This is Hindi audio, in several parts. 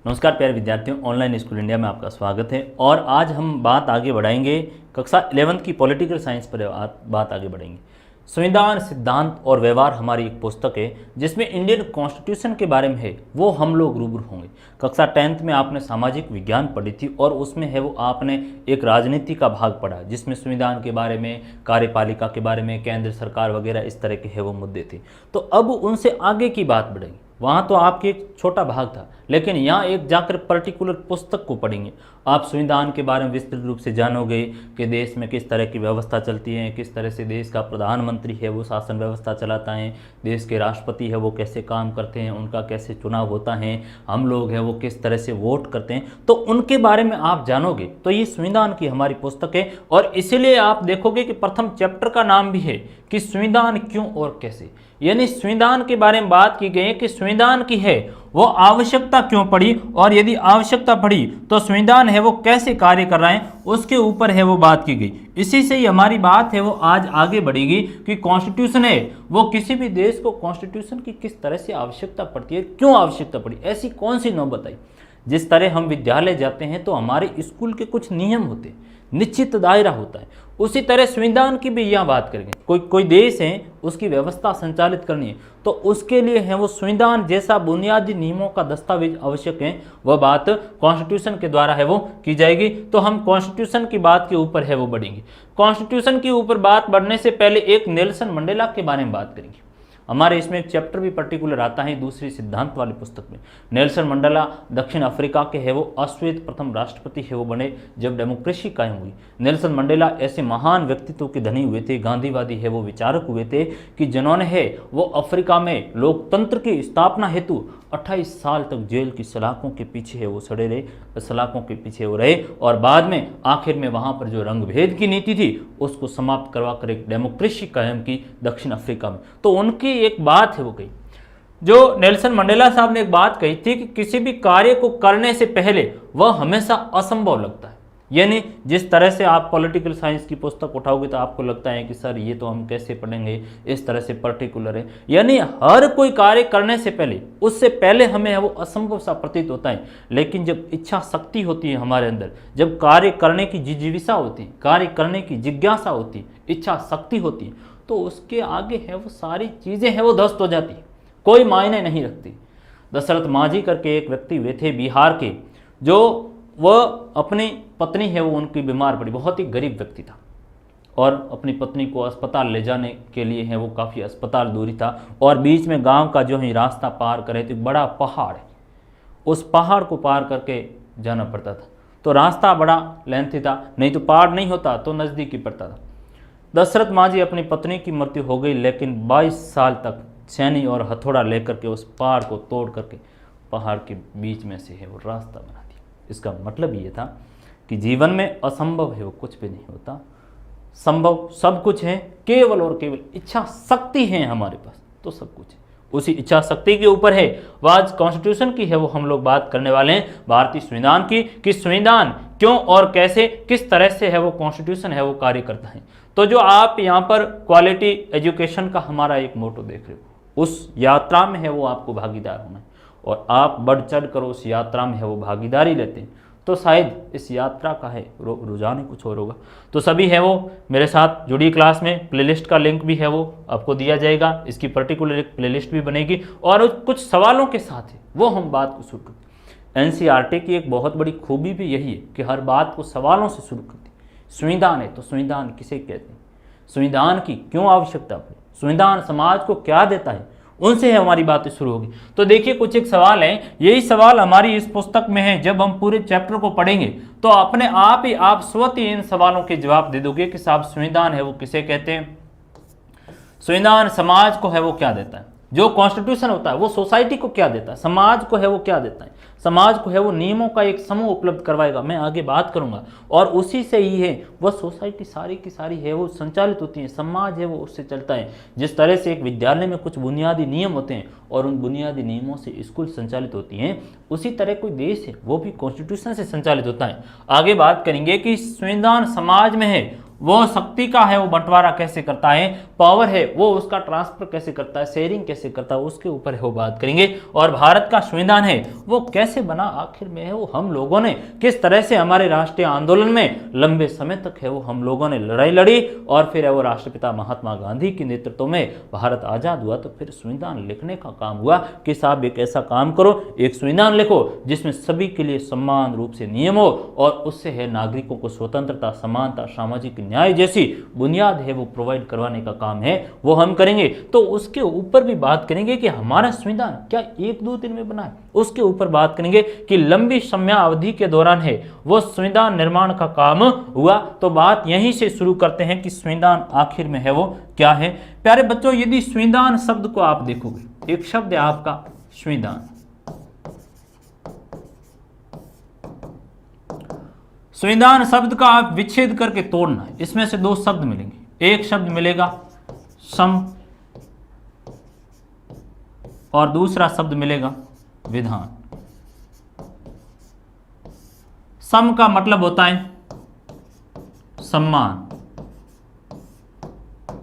नमस्कार प्यारे विद्यार्थियों, ऑनलाइन स्कूल इंडिया में आपका स्वागत है। और आज हम बात आगे बढ़ाएंगे, कक्षा 11वीं की पॉलिटिकल साइंस पर बात आगे बढ़ेंगे। संविधान सिद्धांत और व्यवहार हमारी एक पुस्तक है जिसमें इंडियन कॉन्स्टिट्यूशन के बारे में है, वो हम लोग रूबरू होंगे। कक्षा 10th में आपने सामाजिक विज्ञान पढ़ी थी और उसमें है वो आपने एक राजनीति का भाग पढ़ा जिसमें संविधान के बारे में, कार्यपालिका के बारे में, केंद्र सरकार वगैरह इस तरह के है वो मुद्दे थे। तो अब उनसे आगे की बात बढ़ेगी। वहाँ तो आपके एक छोटा भाग था, लेकिन यहाँ एक जाकर पर्टिकुलर पुस्तक को पढ़ेंगे। आप संविधान के बारे में विस्तृत रूप से जानोगे कि देश में किस तरह की व्यवस्था चलती है, किस तरह से देश का प्रधानमंत्री है वो शासन व्यवस्था चलाता है, देश के राष्ट्रपति है वो कैसे काम करते हैं, उनका कैसे चुनाव होता है, हम लोग हैं वो किस तरह से वोट करते हैं, तो उनके बारे में आप जानोगे। तो ये संविधान की हमारी पुस्तक है और इसीलिए आप देखोगे कि प्रथम चैप्टर का नाम भी है कि संविधान क्यों और कैसे, यानी संविधान के बारे में बात की गई है कि संविधान की है वो आवश्यकता क्यों पड़ी और यदि आवश्यकता पड़ी तो संविधान है वो कैसे कार्य कर रहा है, उसके ऊपर है वो बात की गई। इसी से ही हमारी बात है वो आज आगे बढ़ेगी कि कॉन्स्टिट्यूशन है वो किसी भी देश को कॉन्स्टिट्यूशन की किस तरह से आवश्यकता पड़ती है, क्यों आवश्यकता पड़ी, ऐसी कौन सी नौबत आई। जिस तरह हम विद्यालय जाते हैं तो हमारे स्कूल के कुछ नियम होते हैं, निश्चित दायरा होता है, उसी तरह संविधान की भी यहाँ बात करेंगे। कोई देश है उसकी व्यवस्था संचालित करनी है तो उसके लिए है वो संविधान जैसा बुनियादी नियमों का दस्तावेज आवश्यक है, वह बात कॉन्स्टिट्यूशन के द्वारा है वो की जाएगी। तो हम कॉन्स्टिट्यूशन की बात के ऊपर है वो बढ़ेंगे। कॉन्स्टिट्यूशन के ऊपर बात बढ़ने से पहले एक नेल्सन मंडेला के बारे में बात करेंगे। हमारे इसमें एक चैप्टर भी पर्टिकुलर आता है दूसरी सिद्धांत वाली पुस्तक में। नेल्सन मंडेला दक्षिण अफ्रीका के है वो अश्वेत प्रथम राष्ट्रपति है वो बने जब डेमोक्रेसी कायम हुई। नेल्सन मंडेला ऐसे महान व्यक्तित्व के धनी हुए थे, गांधीवादी है वो विचारक हुए थे कि जिन्होंने है वो अफ्रीका में लोकतंत्र की स्थापना हेतु 28 साल तक जेल की सलाखों के पीछे है वो सड़े रहे, सलाखों के पीछे वो रहे और बाद में आखिर में वहाँ पर जो रंगभेद की नीति थी उसको समाप्त करवा कर एक डेमोक्रेसी कायम की दक्षिण अफ्रीका में। तो उनकी एक बात है वो कही, जो नेल्सन मंडेला साहब ने एक बात कही थी कि किसी भी कार्य को करने से पहले वह हमेशा असंभव लगता है। यानी जिस तरह से आप पॉलिटिकल साइंस की पुस्तक उठाओगे तो आपको लगता है कि सर ये तो हम कैसे पढ़ेंगे, इस तरह से पर्टिकुलर है। यानी हर कोई कार्य करने से पहले, उससे पहले हमें वो असंभव सा प्रतीत होता है, लेकिन जब इच्छा शक्ति होती है हमारे अंदर, जब कार्य करने की जिज्ञासा होती है, कार्य करने की जिज्ञासा होती है, इच्छा शक्ति होती है, तो उसके आगे है वो सारी चीज़ें हैं वो ध्वस्त हो जाती, कोई मायने नहीं रखती। दशरथ मांझी करके एक व्यक्ति हुए थे बिहार के, जो वह अपनी पत्नी है वो उनकी बीमार पड़ी, बहुत ही गरीब व्यक्ति था और अपनी पत्नी को अस्पताल ले जाने के लिए है वो काफ़ी अस्पताल दूरी था और बीच में गांव का जो है रास्ता पार करे तो बड़ा पहाड़ है, उस पहाड़ को पार करके जाना पड़ता था। तो रास्ता बड़ा लेंथी था, नहीं तो पहाड़ नहीं होता तो नज़दीक ही पड़ता था। दशरथ मांझी अपनी पत्नी की मृत्यु हो गई, लेकिन 22 साल तक छेनी और हथौड़ा लेकर के उस पहाड़ को तोड़ करके पहाड़ के बीच में से है वो रास्ता बना दिया। इसका मतलब ये था कि जीवन में असंभव है वो कुछ भी नहीं होता, संभव सब कुछ है, केवल और केवल इच्छा शक्ति है हमारे पास, तो सब कुछ है। उसी इच्छा शक्ति के ऊपर है वो आज कॉन्स्टिट्यूशन की है वो हम लोग बात करने वाले हैं, भारतीय संविधान की, कि संविधान क्यों और कैसे, किस तरह से है वो कॉन्स्टिट्यूशन है वो कार्य करता है। तो जो आप यहाँ पर क्वालिटी एजुकेशन का हमारा एक मोटो देख रहे हो, उस यात्रा में है वो आपको भागीदार होना है और आप बढ़ चढ़ कर उस यात्रा में है वो भागीदारी लेते हैं, तो शायद इस यात्रा का है रुझान ही कुछ और होगा। तो सभी है वो मेरे साथ जुड़ी क्लास में, प्लेलिस्ट का लिंक भी है वो आपको दिया जाएगा, इसकी पर्टिकुलर एक प्लेलिस्ट भी बनेगी और कुछ सवालों के साथ है वो हम बात को शुरू करते हैं। एनसीईआरटी की एक बहुत बड़ी खूबी भी यही है कि हर बात को सवालों से शुरू करती है। संविधान है तो संविधान किसे कहते हैं, संविधान की क्यों आवश्यकता पड़ी, संविधान समाज को क्या देता है, उनसे है हमारी बातें शुरू होगी। तो देखिए कुछ एक सवाल है, यही सवाल हमारी इस पुस्तक में है। जब हम पूरे चैप्टर को पढ़ेंगे तो अपने आप ही आप स्वतः इन सवालों के जवाब दे दोगे कि साहब संविधान है वो किसे कहते हैं, संविधान समाज को है वो क्या देता है, जो कॉन्स्टिट्यूशन होता है वो सोसाइटी को क्या देता है, समाज को है वो क्या देता है, समाज को है वो नियमों का एक समूह उपलब्ध करवाएगा, मैं आगे बात करूंगा। और उसी से ही है वह सोसाइटी सारी की सारी है वो संचालित होती है, समाज है वो उससे चलता है। जिस तरह से एक विद्यालय में कुछ बुनियादी नियम होते हैं और उन बुनियादी नियमों से स्कूल संचालित होती हैं, उसी तरह कोई देश है वो भी कॉन्स्टिट्यूशन से संचालित होता है। आगे बात करेंगे कि संविधान समाज में है वो शक्ति का है वो बंटवारा कैसे करता है, पावर है वो उसका ट्रांसफर कैसे करता है, शेयरिंग कैसे करता है, उसके ऊपर है वो बात करेंगे। और भारत का संविधान है वो कैसे बना आखिर में है वो हम लोगों ने किस तरह से हमारे राष्ट्रीय आंदोलन में लंबे समय तक है वो हम लोगों ने लड़ाई लड़ी और फिर है वो राष्ट्रपिता महात्मा गांधी के नेतृत्व में भारत आजाद हुआ। तो फिर संविधान लिखने का काम हुआ कि साहब एक ऐसा काम करो, एक संविधान लिखो जिसमें सभी के लिए समान रूप से नियम हो और उससे है नागरिकों को स्वतंत्रता, समानता, सामाजिक न्याय जैसी बुनियाद है वो प्रोवाइड करवाने का काम है वो हम करेंगे। तो उसके ऊपर भी बात करेंगे कि हमारा संविधान क्या 1-2 दिन में बना है, उसके ऊपर बात करेंगे कि लंबी समयावधि के दौरान है वो संविधान निर्माण का काम हुआ। तो बात यहीं से शुरू करते हैं कि संविधान आखिर में है वो क्या है। प्यारे बच्चों, यदि संविधान शब्द को आप देखोगे, एक शब्द है आपका संविधान। संविधान शब्द का आप विच्छेद करके तोड़ना, इसमें से 2 शब्द मिलेंगे। एक शब्द मिलेगा सम और दूसरा शब्द मिलेगा विधान। सम का मतलब होता है सम्मान,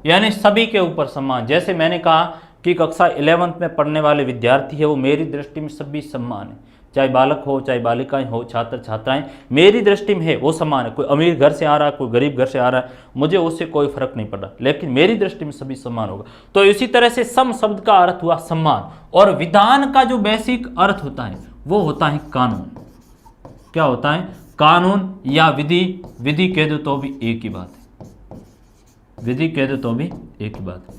यानी सभी के ऊपर सम्मान। जैसे मैंने कहा कि कक्षा 11th में पढ़ने वाले विद्यार्थी है वो मेरी दृष्टि में सभी सम्मान है, चाहे बालक हो चाहे बालिकाएं हो, छात्र छात्राएं, मेरी दृष्टि में है वो समान है। कोई अमीर घर से आ रहा है, कोई गरीब घर से आ रहा है, मुझे उससे कोई फर्क नहीं पड़ रहा, लेकिन मेरी दृष्टि में सभी समान होगा। तो इसी तरह से सम शब्द का अर्थ हुआ सम्मान, और विधान का जो बेसिक अर्थ होता है वो होता है कानून। क्या होता है? कानून या विधि। विधि कह दो तो भी एक ही बात है, विधि कह दो तो भी एक ही बात है।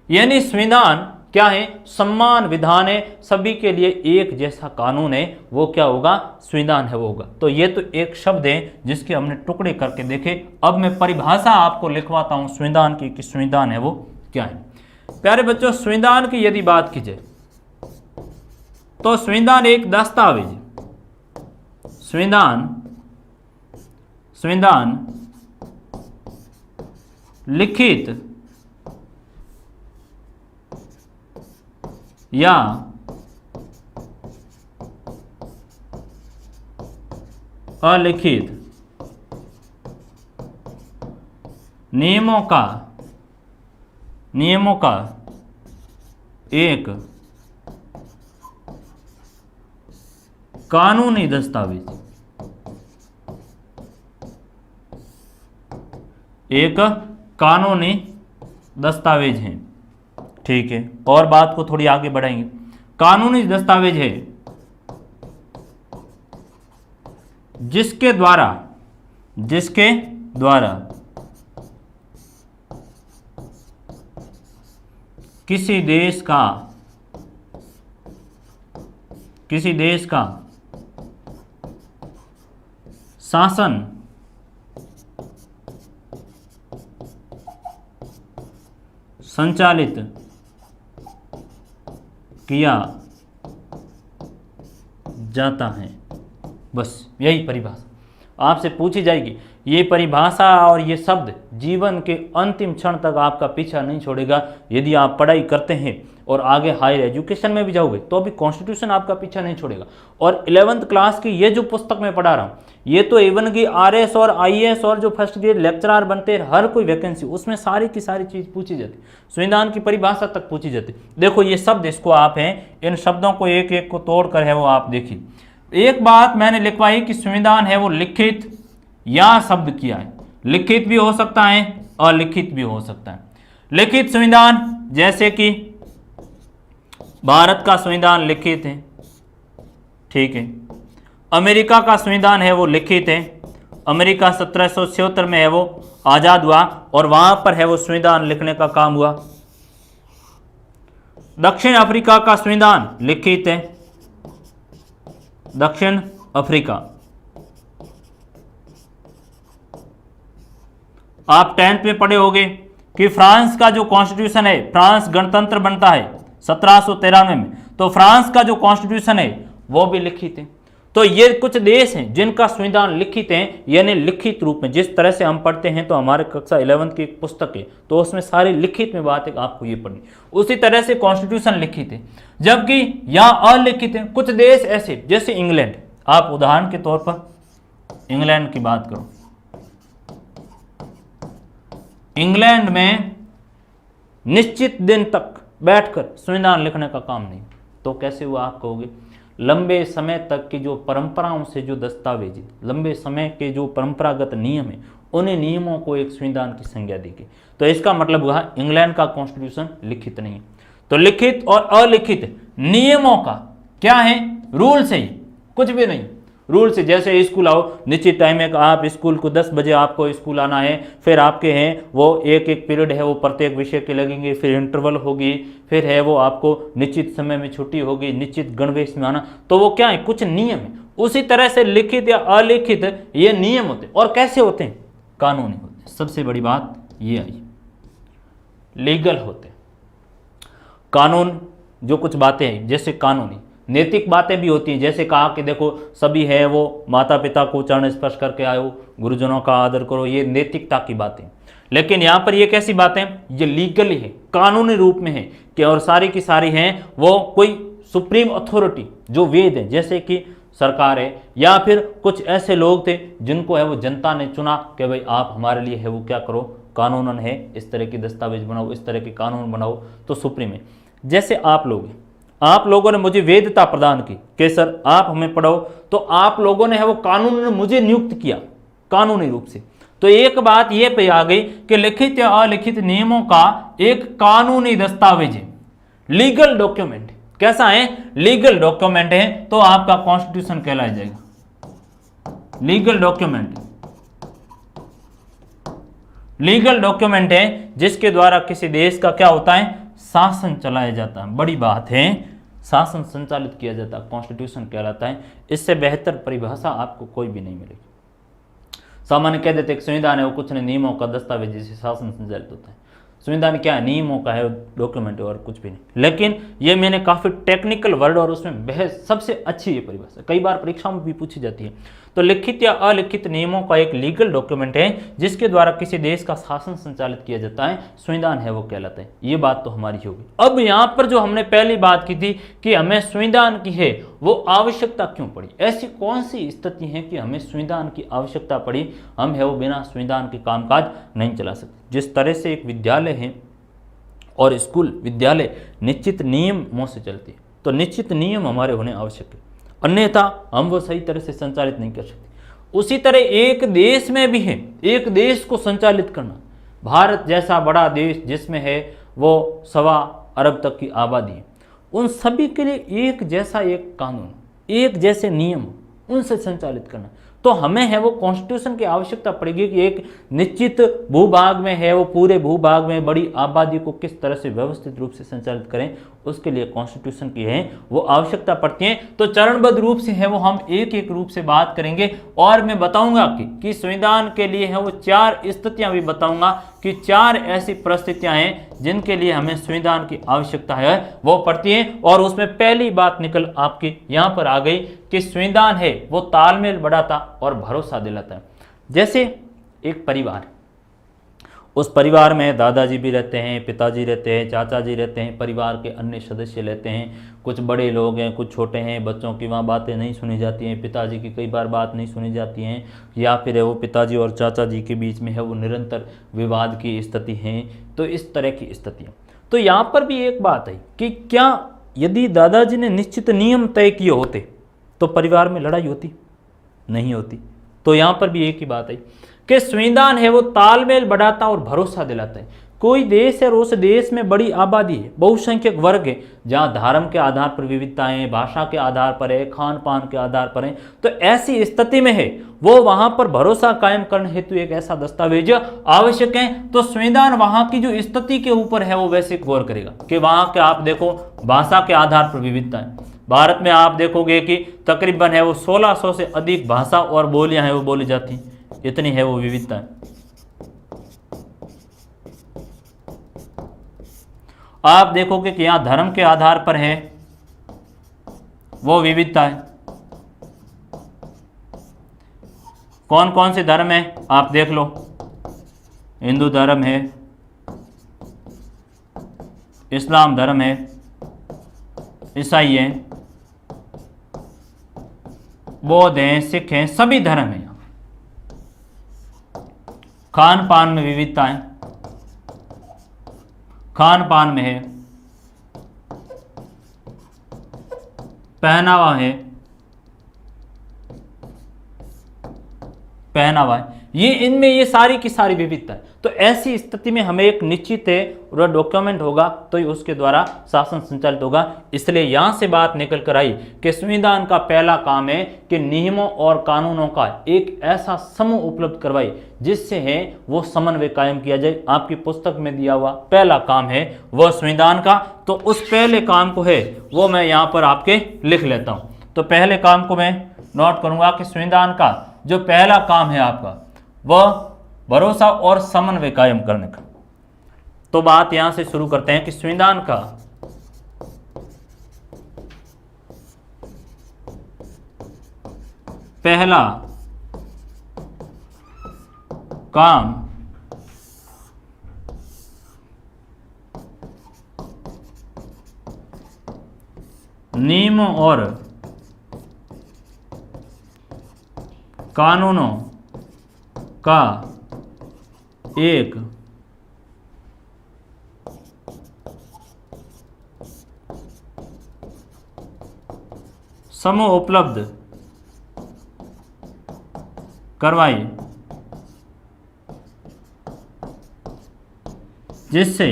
यानी संविधान क्या है? सम्मान विधान है, सभी के लिए एक जैसा कानून है, वो क्या होगा? संविधान है वो होगा। तो ये तो एक शब्द है जिसके हमने टुकड़े करके देखे। अब मैं परिभाषा आपको लिखवाता हूं संविधान की कि संविधान है वो क्या है। प्यारे बच्चों, संविधान की यदि बात की जाए तो संविधान एक दस्तावेज है। संविधान लिखित या अलिखित नियमों का एक कानूनी दस्तावेज, एक कानूनी दस्तावेज है। ठीक है, और बात को थोड़ी आगे बढ़ाएंगे। कानूनी दस्तावेज है जिसके द्वारा किसी देश का शासन संचालित किया जाता है। बस यही परिभाषा आपसे पूछी जाएगी। ये परिभाषा और ये शब्द जीवन के अंतिम क्षण तक आपका पीछा नहीं छोड़ेगा। यदि आप पढ़ाई करते हैं और आगे हायर एजुकेशन में भी जाओगे तो अभी कॉन्स्टिट्यूशन आपका पीछा नहीं छोड़ेगा। और 11th क्लास की ये जो पुस्तक मैं पढ़ा रहा हूँ, ये तो इवन की RS और IAS और जो फर्स्ट ग्रेड लेक्चरर बनते हैं, हर कोई वैकेंसी उसमें सारी की सारी चीज़ पूछी जाती, संविधान की परिभाषा तक पूछी जाती। देखो ये शब्द, इसको आप हैं इन शब्दों को एक एक को तोड़ कर है वो आप देखिए। एक बात मैंने लिखवाई कि संविधान है वो लिखित या शब्द किया है। लिखित भी हो सकता है, अलिखित भी हो सकता है। लिखित संविधान जैसे कि भारत का संविधान लिखित है, ठीक है। अमेरिका का संविधान है वो लिखित है। अमेरिका 1776 में है वो आज़ाद हुआ और वहां पर है वो संविधान लिखने का काम हुआ। दक्षिण अफ्रीका का संविधान लिखित है। दक्षिण अफ्रीका, आप 10th में पढ़े होंगे कि फ्रांस का जो कॉन्स्टिट्यूशन है, फ्रांस गणतंत्र बनता है 1793 में, तो फ्रांस का जो कॉन्स्टिट्यूशन है वो भी लिखित है। तो ये कुछ देश हैं जिनका संविधान लिखित है, यानी लिखित रूप में। जिस तरह से हम पढ़ते हैं तो हमारे कक्षा 11th की एक पुस्तक है तो उसमें सारी लिखित में बात है, आपको ये पढ़नी। उसी तरह से कॉन्स्टिट्यूशन लिखित है, जबकि यहाँ अलिखित है। कुछ देश ऐसे जैसे इंग्लैंड, आप उदाहरण के तौर पर इंग्लैंड की बात करो। इंग्लैंड में निश्चित दिन तक बैठकर संविधान लिखने का काम नहीं। तो कैसे हुआ आप कहोगे? लंबे समय तक की जो परंपराओं से जो दस्तावेज, लंबे समय के जो परंपरागत नियम है, उन्हीं नियमों को एक संविधान की संज्ञा दी गई। तो इसका मतलब हुआ इंग्लैंड का कॉन्स्टिट्यूशन लिखित नहीं है। तो लिखित और अलिखित नियमों का क्या है? रूल से ही, कुछ भी नहीं। रूल से, जैसे स्कूल आओ, निश्चित टाइम है, आप स्कूल को 10 बजे आपको स्कूल आना है, फिर आपके हैं वो एक एक पीरियड है वो प्रत्येक विषय के लगेंगे, फिर इंटरवल होगी, फिर है वो आपको निश्चित समय में छुट्टी होगी, निश्चित गणवेश में आना। तो वो क्या है? कुछ नियम है। उसी तरह से लिखित या अलिखित ये नियम होते हैं। और कैसे होते हैं? कानूनी होते हैं। सबसे बड़ी बात ये आई, लीगल होते हैं। कानून जो कुछ बातें हैं, जैसे कानूनी नैतिक बातें भी होती हैं, जैसे कहा कि देखो सभी है वो माता पिता को चरण स्पर्श करके आयो, गुरुजनों का आदर करो, ये नैतिकता की बातें। लेकिन यहाँ पर ये कैसी बातें? ये लीगली है, कानूनी रूप में है कि और सारी की सारी हैं वो कोई सुप्रीम अथॉरिटी जो वेद है, जैसे कि सरकार है, या फिर कुछ ऐसे लोग थे जिनको है वो जनता ने चुना कि भाई आप हमारे लिए है वो क्या करो, कानूनन है, इस तरह की दस्तावेज बनाओ, इस तरह के कानून बनाओ, तो सुप्रीम है। जैसे आप लोगों ने मुझे वेदता प्रदान की कि सर आप हमें पढ़ाओ, तो आप लोगों ने है वो कानून ने मुझे नियुक्त किया कानूनी रूप से। तो एक बात ये पे आ गई कि लिखित या अलिखित नियमों का एक कानूनी दस्तावेज है, लीगल डॉक्यूमेंट। कैसा है? लीगल डॉक्यूमेंट है, तो आपका कॉन्स्टिट्यूशन कहलाया जाएगा। लीगल डॉक्यूमेंट, लीगल डॉक्यूमेंट है जिसके द्वारा किसी देश का क्या होता है? शासन चलाया जाता है। बड़ी बात है, शासन संचालित किया जाता है, कॉन्स्टिट्यूशन कहलाता है। इससे बेहतर परिभाषा आपको कोई भी नहीं मिलेगी। सामान्य कह देते कि संविधान है वो कुछ नहीं, नियमों का दस्तावेज जिससे शासन संचालित होता है। संविधान क्या है? नियमों का है डॉक्यूमेंट और कुछ भी नहीं। लेकिन ये मैंने काफ़ी टेक्निकल वर्ड और उसमें बहस सबसे अच्छी ये परिभाषा कई बार परीक्षाओं में भी पूछी जाती है। तो लिखित या अलिखित नियमों का एक लीगल डॉक्यूमेंट है जिसके द्वारा किसी देश का शासन संचालित किया जाता है, संविधान है वो कहलाता है। ये बात तो हमारी होगी। अब यहाँ पर जो हमने पहली बात की थी कि हमें संविधान की है वो आवश्यकता क्यों पड़ी, ऐसी कौन सी स्थिति है कि हमें संविधान की आवश्यकता पड़ी, हम है वो बिना संविधान के कामकाज नहीं चला सकते। जिस तरह से एक विद्यालय है और स्कूल विद्यालय निश्चित नियमों से चलती है, तो निश्चित नियम हमारे होने आवश्यक है, अन्यथा हम वो सही तरह से संचालित नहीं कर सकते। उसी तरह एक देश में भी है, एक देश को संचालित करना। भारत जैसा बड़ा देश जिसमें है वो 1.25 अरब तक की आबादी है, उन सभी के लिए एक जैसा एक कानून, एक जैसे नियम उनसे संचालित करना। तो हमें है वो कॉन्स्टिट्यूशन की आवश्यकता पड़ेगी कि एक निश्चित भूभाग में है वो पूरे भूभाग में बड़ी आबादी को किस तरह से व्यवस्थित रूप से संचालित करें, उसके लिए कॉन्स्टिट्यूशन की है वो आवश्यकता पड़ती है। तो चरणबद्ध रूप से है वो हम एक एक रूप से बात करेंगे और मैं बताऊंगा कि संविधान के लिए है वो 4 स्थितियां भी बताऊंगा कि 4 ऐसी परिस्थितियां हैं जिनके लिए हमें संविधान की आवश्यकता है वो पड़ती है। और उसमें पहली बात निकल आपकी यहाँ पर आ गई कि संविधान है वो तालमेल बढ़ाता और भरोसा दिलाता है। जैसे एक परिवार, उस परिवार में दादाजी भी रहते हैं, पिताजी रहते हैं, चाचा जी रहते हैं, परिवार के अन्य सदस्य रहते हैं, कुछ बड़े लोग हैं, कुछ छोटे हैं, बच्चों की वहाँ बातें नहीं सुनी जाती हैं, पिताजी की कई बार बात नहीं सुनी जाती हैं, या फिर है वो पिताजी और चाचा जी के बीच में है वो निरंतर विवाद की स्थिति है। तो इस तरह की स्थितियाँ, तो यहाँ पर भी एक बात है कि क्या यदि दादाजी ने निश्चित नियम तय किए होते तो परिवार में लड़ाई होती? नहीं होती। तो यहाँ पर भी एक ही बात है कि संविधान है वो तालमेल बढ़ाता और भरोसा दिलाता है। कोई देश है और उस देश में बड़ी आबादी है, बहुसंख्यक वर्ग है, जहाँ धर्म के आधार पर विविधताएं, भाषा के आधार पर है, खान पान के आधार पर है, तो ऐसी स्थिति में है वो वहाँ पर भरोसा कायम करने हेतु एक ऐसा दस्तावेज आवश्यक है। तो संविधान वहाँ की जो स्थिति के ऊपर है वो वैसे गौर करेगा कि वहाँ के आप देखो भाषा के आधार पर विविधताएं, भारत में आप देखोगे कि तकरीबन है वो 1600 से अधिक भाषा और बोलियां हैं वो बोली जाती, इतनी है वो विविधता है। आप देखोगे कि यहाँ धर्म के आधार पर है वो विविधता है। कौन कौन से धर्म है आप देख लो, हिंदू धर्म है, इस्लाम धर्म है, ईसाई है, बौद्ध हैं, सिख हैं, सभी धर्म हैं। खान पान में विविधता है, खान पान में है, पहनावा है, पहनावा है, ये इनमें ये सारी की सारी विविधता है। तो ऐसी स्थिति में हमें एक निश्चित है डॉक्यूमेंट होगा तो ही उसके द्वारा शासन संचालित होगा। इसलिए यहां से बात निकल कर आई कि संविधान का पहला काम है कि नियमों और कानूनों का एक ऐसा समूह उपलब्ध करवाए जिससे है वो समन्वय कायम किया जाए। आपकी पुस्तक में दिया हुआ पहला काम है वह संविधान का, तो उस पहले काम को है वो मैं यहां पर आपके लिख लेता हूं। तो पहले काम को मैं नोट करूंगा कि संविधान का जो पहला काम है आपका वह भरोसा और समन्वय कायम करने का। तो बात यहां से शुरू करते हैं कि संविधान का पहला काम नियमों और कानूनों का एक समूह उपलब्ध करवाई जिससे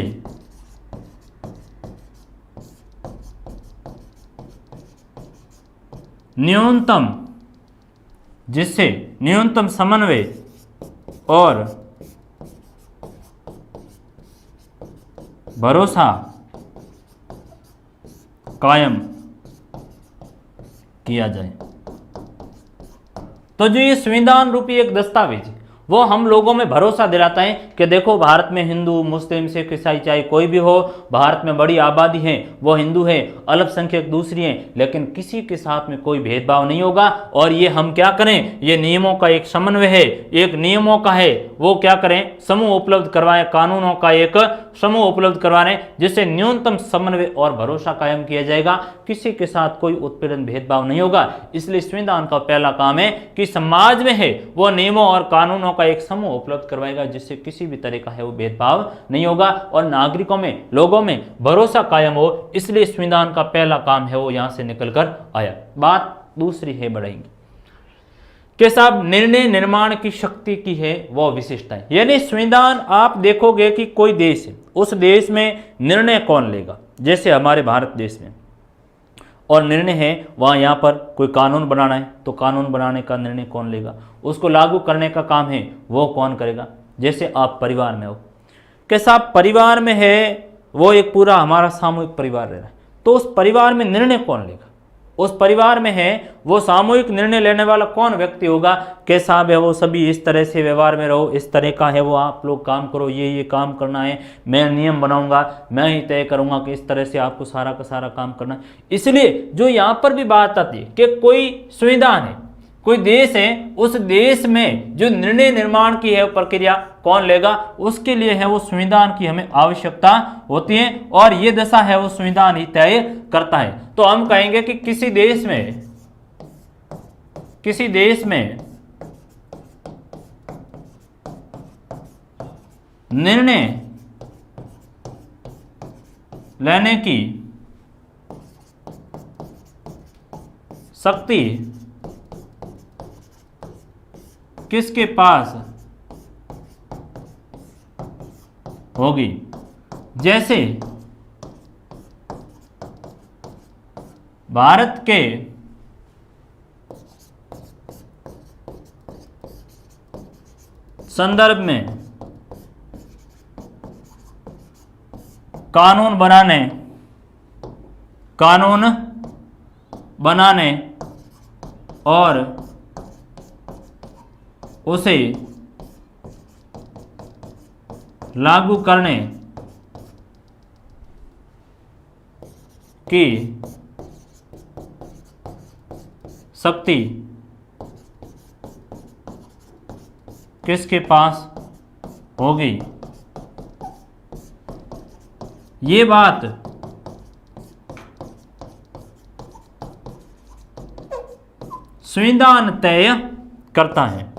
न्यूनतम समन्वय और भरोसा कायम किया जाए। तो जो ये संविधान रूपी एक दस्तावेज है वो हम लोगों में भरोसा दिलाता है कि देखो भारत में हिंदू, मुस्लिम, सिख, ईसाई चाहे कोई भी हो, भारत में बड़ी आबादी है, वो हिंदू है, अल्पसंख्यक दूसरी हैं, लेकिन किसी के साथ में कोई भेदभाव नहीं होगा। और ये हम क्या करें, ये नियमों का एक समन्वय है, एक नियमों का है वो क्या करें, समूह उपलब्ध करवाएं, कानूनों का एक समूह उपलब्ध करवाने जिससे न्यूनतम समन्वय और भरोसा कायम किया जाएगा, किसी के साथ कोई उत्पीड़न भेदभाव नहीं होगा। इसलिए संविधान का पहला काम है कि समाज में है वो नियमों और कानूनों का एक समूह उपलब्ध करवाएगा जिससे किसी भी तरह का है वो भेदभाव नहीं होगा और नागरिकों में, लोगों में भरोसा कायम हो। इसलिए संविधान का पहला काम है वो यहां से निकलकर आया। बात दूसरी है बढ़ाएंगे कि साहब निर्णय निर्माण की शक्ति की है वो विशिष्टता है। यानी संविधान आप देखोगे कि कोई देश है, उस देश में निर्णय कौन लेगा, जैसे हमारे भारत देश में और निर्णय है वहाँ यहाँ पर कोई कानून बनाना है तो कानून बनाने का निर्णय कौन लेगा, उसको लागू करने का काम है वो कौन करेगा। जैसे आप परिवार में हो कि साहब परिवार में है वो एक पूरा हमारा सामूहिक परिवार रह रहा है, तो उस परिवार में निर्णय कौन लेगा, उस परिवार में है वो सामूहिक निर्णय लेने वाला कौन व्यक्ति होगा कि साहब है वो सभी इस तरह से व्यवहार में रहो, इस तरह का है वो आप लोग काम करो, ये काम करना है, मैं नियम बनाऊंगा, मैं ही तय करूंगा कि इस तरह से आपको सारा का सारा काम करना है। इसलिए जो यहाँ पर भी बात आती है कि कोई संविधान है, कोई देश है, उस देश में जो निर्णय निर्माण की है प्रक्रिया कौन लेगा, उसके लिए है वो संविधान की हमें आवश्यकता होती है और ये दशा है वो संविधान ही तय करता है। तो हम कहेंगे कि किसी देश में निर्णय लेने की शक्ति किसके पास होगी। जैसे भारत के संदर्भ में कानून बनाने और उसे लागू करने की शक्ति किसके पास होगी। ये बात संविधान तय करता है,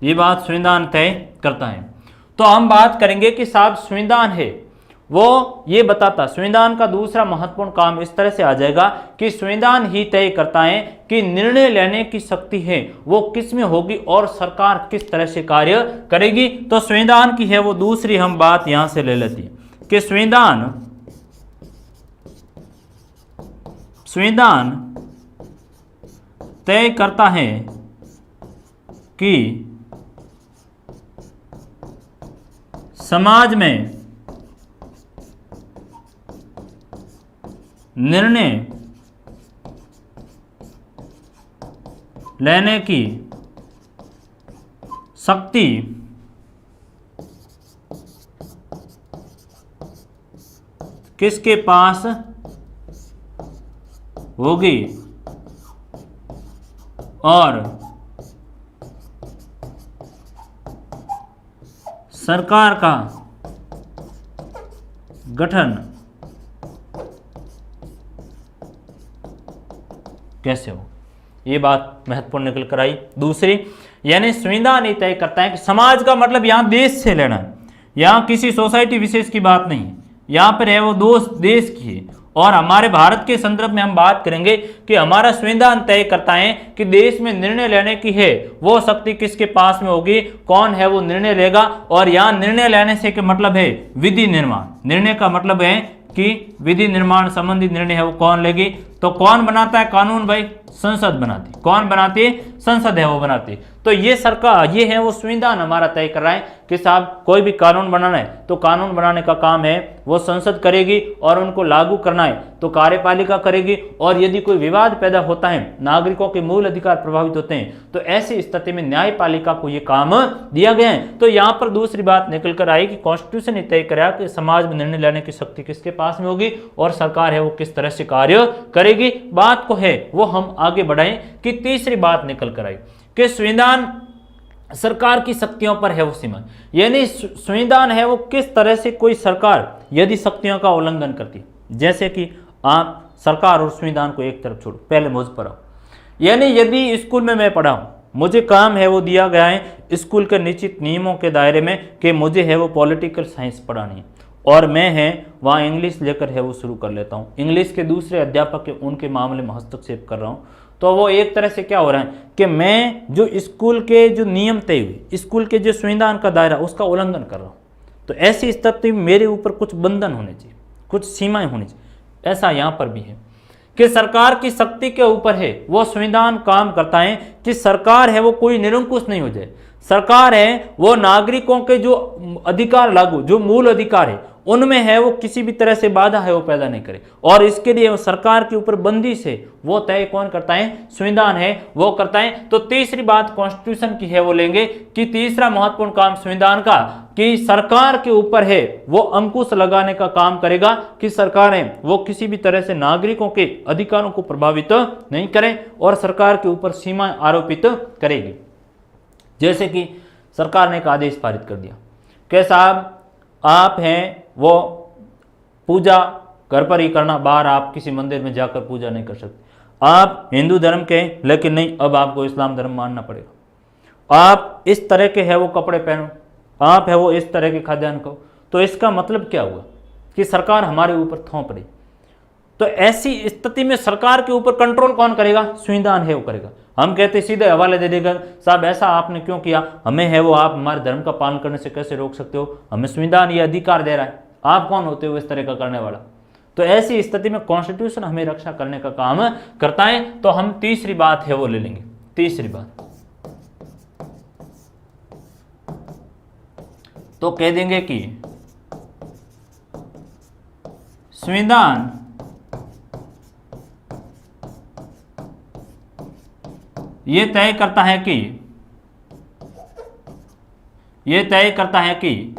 ये बात संविधान तय करता है। तो हम बात करेंगे कि साहब संविधान है वो ये बताता, संविधान का दूसरा महत्वपूर्ण काम इस तरह से आ जाएगा कि संविधान ही तय करता है कि निर्णय लेने की शक्ति है वो किस में होगी और सरकार किस तरह से कार्य करेगी। तो संविधान की है वो दूसरी हम बात यहां से ले लेती है कि संविधान तय करता है कि समाज में निर्णय लेने की शक्ति किसके पास होगी और सरकार का गठन कैसे हो। ये बात महत्वपूर्ण निकल कर आई। दूसरी, यानी संविधान ही तय करता है कि समाज का मतलब यहां देश से लेना है, यहां किसी सोसाइटी विशेष की बात नहीं है, यहां पर है वो दोस्त देश की है। और हमारे भारत के संदर्भ में हम बात करेंगे कि हमारा संविधान तय करता है कि देश में निर्णय लेने की है वो शक्ति किसके पास में होगी, कौन है वो निर्णय लेगा। और यहां निर्णय लेने से के मतलब है विधि निर्माण। निर्णय का मतलब है कि विधि निर्माण संबंधी निर्णय है वो कौन लेगी। तो कौन बनाता है कानून भाई, संसद बनाती। कौन बनाती है, संसद है वो बनाती। तो ये सरकार, ये है वो संविधान हमारा तय कर रहा है कि साहब कोई भी कानून बनाना है तो कानून बनाने का काम है वो संसद करेगी और उनको लागू करना है तो कार्यपालिका करेगी। और यदि कोई विवाद पैदा होता है, नागरिकों के मूल अधिकार प्रभावित होते हैं, तो ऐसी स्थिति में न्यायपालिका को ये काम दिया गया है। तो यहाँ पर दूसरी बात निकल कर आई कि कॉन्स्टिट्यूशन ने तय करा कि समाज में निर्णय लेने की शक्ति किसके पास में होगी और सरकार है वो किस तरह से कार्य करेगी। बात को है वो हम आगे बढ़ाएं कि तीसरी बात निकल कर आई कि संविधान सरकार की शक्तियों पर है वो सीमा, यानी संविधान है वो किस तरह से कोई सरकार यदि शक्तियों का उल्लंघन करती है, जैसे कि आप सरकार और संविधान को एक तरफ छोड़ो, पहले मुझ पर आओ। यानी यदि स्कूल में मैं पढ़ा हूं, मुझे काम है वो दिया गया है स्कूल के निश्चित नियमों के दायरे में कि मुझे है वो पॉलिटिकल साइंस पढ़ानी है और मैं है वहाँ इंग्लिश लेकर है वो शुरू कर लेता हूँ, इंग्लिश के दूसरे अध्यापक के उनके मामले में हस्तक्षेप कर रहा हूँ, तो वो एक तरह से क्या हो रहा है कि मैं जो स्कूल के जो नियम तय हुए, स्कूल के जो संविधान का दायरा उसका उल्लंघन कर रहा हूँ। तो ऐसी स्थिति में मेरे ऊपर कुछ बंधन होने चाहिए, कुछ सीमाएं होनी चाहिए। ऐसा यहाँ पर भी है कि सरकार की शक्ति के ऊपर है वो संविधान काम करता है कि सरकार है वो कोई निरंकुश नहीं हो जाए। सरकार है वो नागरिकों के जो अधिकार लागू, जो मूल अधिकार है उनमें है वो किसी भी तरह से बाधा है वो पैदा नहीं करे। और इसके लिए वो सरकार के ऊपर बंदिश है वो तय कौन करता है, संविधान है वो करता है। तो तीसरी बात कॉन्स्टिट्यूशन की है वो लेंगे कि तीसरा महत्वपूर्ण काम संविधान का कि सरकार के ऊपर है वो अंकुश लगाने का काम करेगा कि सरकार है वो किसी भी तरह से नागरिकों के अधिकारों को प्रभावित नहीं करे और सरकार के ऊपर सीमा आरोपित करेगी। जैसे कि सरकार ने एक आदेश पारित कर दिया कि साहब आप हैं वो पूजा घर पर ही करना, बाहर आप किसी मंदिर में जाकर पूजा नहीं कर सकते। आप हिंदू धर्म के हैं लेकिन नहीं, अब आपको इस्लाम धर्म मानना पड़ेगा। आप इस तरह के है वो कपड़े पहनो, आप है वो इस तरह के खाद्यान्न खाओ। तो इसका मतलब क्या हुआ कि सरकार हमारे ऊपर थोप रही। तो ऐसी स्थिति में सरकार के ऊपर कंट्रोल कौन करेगा, संविधान है वो करेगा। हम कहते सीधे हवाले दे देगा, साहब ऐसा आपने क्यों किया, हमें है वो आप हमारे धर्म का पालन करने से कैसे रोक सकते हो, हमें संविधान ये अधिकार दे रहा है, आप कौन होते हो इस तरह का करने वाला। तो ऐसी स्थिति में कॉन्स्टिट्यूशन हमें रक्षा करने का काम करता है। तो हम तीसरी बात है वो ले लेंगे। तीसरी बात तो कह देंगे कि संविधान ये तय करता है कि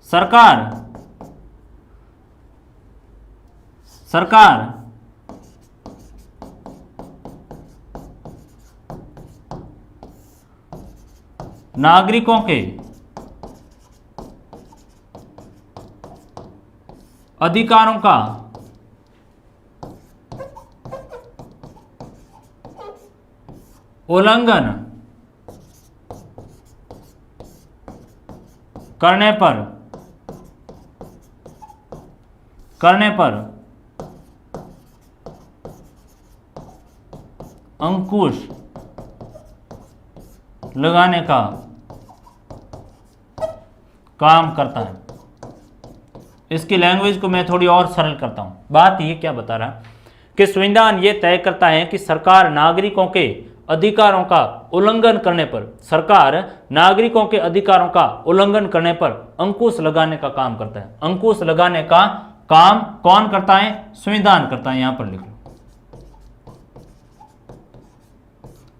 सरकार नागरिकों के अधिकारों का उल्लंघन करने पर अंकुश लगाने का काम करता है। इसकी लैंग्वेज को मैं थोड़ी और सरल करता हूं। बात ये क्या बता रहा है कि संविधान ये तय करता है कि सरकार नागरिकों के अधिकारों का उल्लंघन करने पर अंकुश लगाने का काम करता है। अंकुश लगाने का काम कौन करता है? संविधान करता है। यहां पर लिख लो,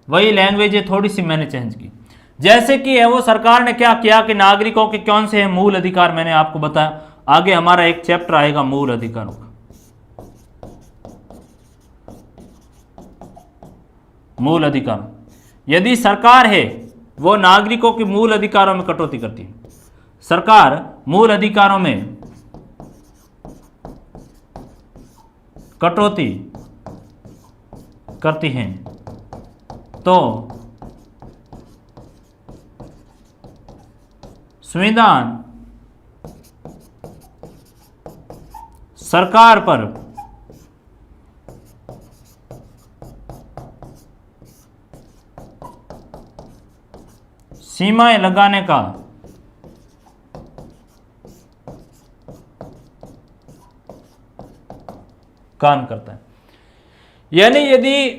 वही लैंग्वेज है, थोड़ी सी मैंने चेंज की। जैसे कि है वो सरकार ने क्या किया कि नागरिकों के कौन से हैं मूल अधिकार, मैंने आपको बताया। आगे हमारा एक चैप्टर आएगा मूल अधिकारों का। मूल अधिकार, यदि सरकार है वो नागरिकों के मूल अधिकारों में कटौती करती है, सरकार मूल अधिकारों में कटौती करती हैं तो संविधान सरकार पर सीमाएं लगाने का काम करता है। यानी यदि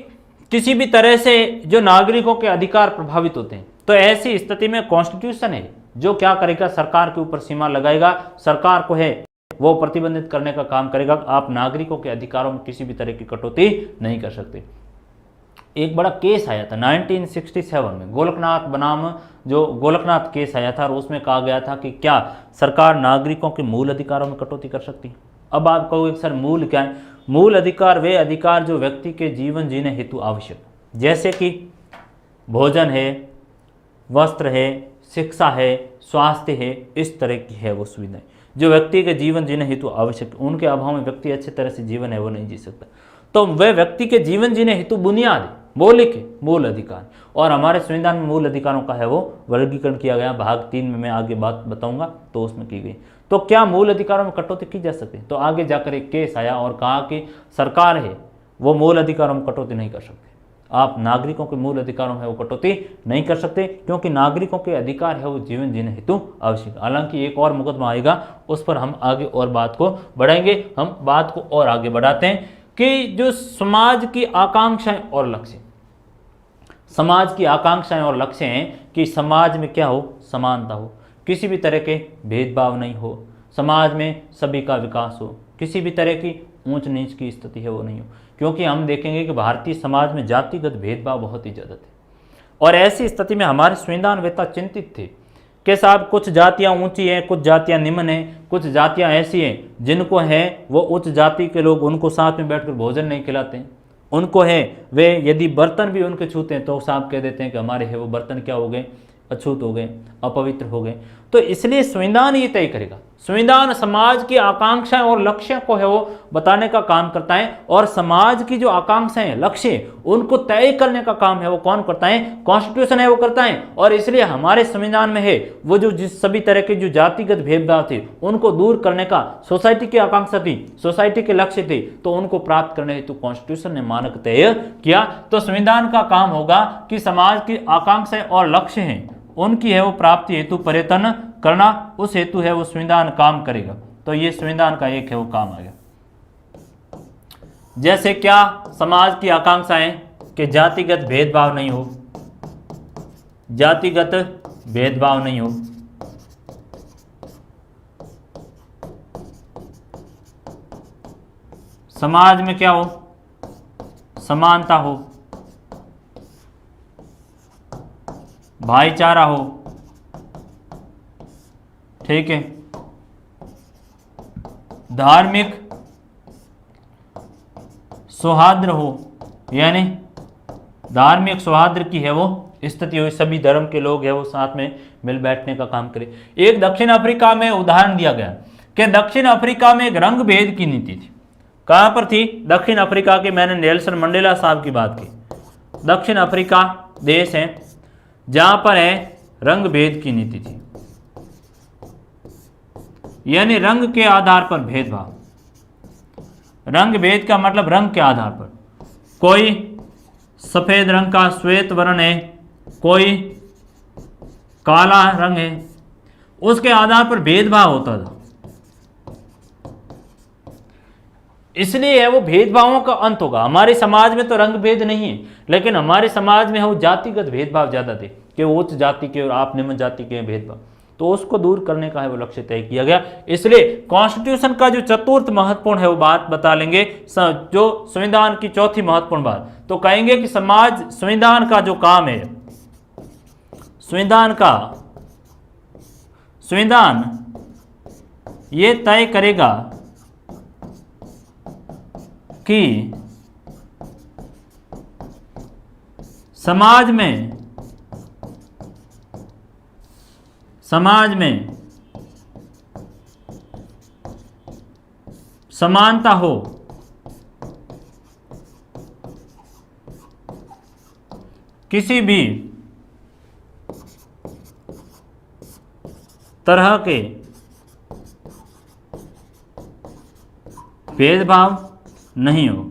किसी भी तरह से जो नागरिकों के अधिकार प्रभावित होते हैं तो ऐसी स्थिति में कॉन्स्टिट्यूशन है जो क्या करेगा, सरकार के ऊपर सीमा लगाएगा, सरकार को है वो प्रतिबंधित करने का काम करेगा। आप नागरिकों के अधिकारों में किसी भी तरह की कटौती नहीं कर सकते। एक बड़ा केस आया था 1967 में, गोलकनाथ बनाम जो गोलकनाथ केस आया था और उसमें कहा गया था कि क्या सरकार नागरिकों के मूल अधिकारों में कटौती कर सकती है। अब आप कहोगे सर मूल क्या है? मूल अधिकार वे अधिकार जो व्यक्ति के जीवन जीने हेतु आवश्यक, जैसे कि भोजन है, वस्त्र है, शिक्षा है, स्वास्थ्य है, इस तरह की है वो सुविधाएं जो व्यक्ति के जीवन जीने हेतु आवश्यक, उनके अभाव में व्यक्ति अच्छे तरह से जीवन है वो नहीं जी सकता। तो वह व्यक्ति के जीवन जीने हेतु बुनियाद है, मौलिक है मूल अधिकार। और हमारे संविधान में मूल अधिकारों का है वो वर्गीकरण किया गया, भाग 3 में मैं आगे बात बताऊंगा तो उसमें की गई। तो क्या मूल अधिकारों में कटौती की जा सकती है? तो आगे जाकर एक केस आया और कहा कि सरकार है वो मूल अधिकारों में कटौती नहीं कर सकती। आप नागरिकों के मूल अधिकारों में वो कटौती नहीं कर सकते क्योंकि नागरिकों के अधिकार है वो जीवन जीने हेतु आवश्यक। हालांकि एक और मुकदमा आएगा उस पर हम आगे और बात को बढ़ाएंगे। हम बात को और आगे बढ़ाते हैं कि जो समाज की आकांक्षाएं और लक्ष्य, समाज की आकांक्षाएं और लक्ष्य हैं कि समाज में क्या हो, समानता हो, किसी भी तरह के भेदभाव नहीं हो, समाज में सभी का विकास हो, किसी भी तरह की ऊंच नीच की स्थिति है वो नहीं हो। क्योंकि हम देखेंगे कि भारतीय समाज में जातिगत भेदभाव बहुत ही ज़्यादा थे और ऐसी स्थिति में हमारे संविधान वेत्ता चिंतित थे कि साहब कुछ जातियां ऊंची हैं, कुछ जातियां निम्न हैं, कुछ जातियां ऐसी हैं जिनको है वो उच्च जाति के लोग उनको साथ में बैठकर भोजन नहीं खिलाते हैं, उनको है वे यदि बर्तन भी उनके छूते हैं तो साहब कह देते हैं कि हमारे है वो बर्तन क्या हो गए, अछूत हो गए, अपवित्र हो गए। तो इसलिए संविधान ये तय करेगा, संविधान समाज की आकांक्षाएं और लक्ष्यों को है वो बताने का काम करता है और समाज की जो आकांक्षाएं लक्ष्य उनको तय करने का काम है वो कौन करता है, कॉन्स्टिट्यूशन है वो करता है। और इसलिए हमारे संविधान में है वो जो जिस सभी तरह के जो जातिगत भेदभाव थे उनको दूर करने का सोसाइटी की आकांक्षा थी, सोसाइटी के लक्ष्य थे, तो उनको प्राप्त करने हेतु कॉन्स्टिट्यूशन ने मानक तय किया। तो संविधान का काम होगा कि समाज की आकांक्षाएं और लक्ष्य हैं उनकी है वो प्राप्ति हेतु प्रयत्न करना, उस हेतु है वो संविधान काम करेगा। तो ये संविधान का एक है वो काम आ गया। जैसे क्या समाज की आकांक्षाएं कि जातिगत भेदभाव नहीं हो, जातिगत भेदभाव नहीं हो, समाज में क्या हो, समानता हो, भाईचारा हो, ठीक है, धार्मिक सौहार्द हो, यानी धार्मिक सौहार्द की है वो स्थिति हो, सभी धर्म के लोग है वो साथ में मिल बैठने का काम करें। एक दक्षिण अफ्रीका में उदाहरण दिया गया कि दक्षिण अफ्रीका में एक रंग भेद की नीति थी। कहां पर थी? दक्षिण अफ्रीका की, मैंने नेल्सन मंडेला साहब की बात की। दक्षिण अफ्रीका देश है जहां पर है रंग भेद की नीति थी। यानी रंग के आधार पर भेदभाव। रंग भेद का मतलब रंग के आधार पर, कोई सफेद रंग का श्वेत वर्ण है, कोई काला रंग है, उसके आधार पर भेदभाव होता था। इसलिए है वो भेदभावों का अंत होगा। हमारे समाज में तो रंग भेद नहीं है, लेकिन हमारे समाज में है वो जातिगत भेदभाव ज्यादा थे कि वो उच्च जाति के और आप निम्न जाति के भेदभाव, तो उसको दूर करने का है वो लक्ष्य तय किया गया। इसलिए कॉन्स्टिट्यूशन का जो चतुर्थ महत्वपूर्ण है वो बात बता लेंगे, जो संविधान की चौथी महत्वपूर्ण बात, तो कहेंगे कि समाज संविधान का जो काम है, संविधान ये तय करेगा कि समाज में समानता हो, किसी भी तरह के भेदभाव नहीं हो,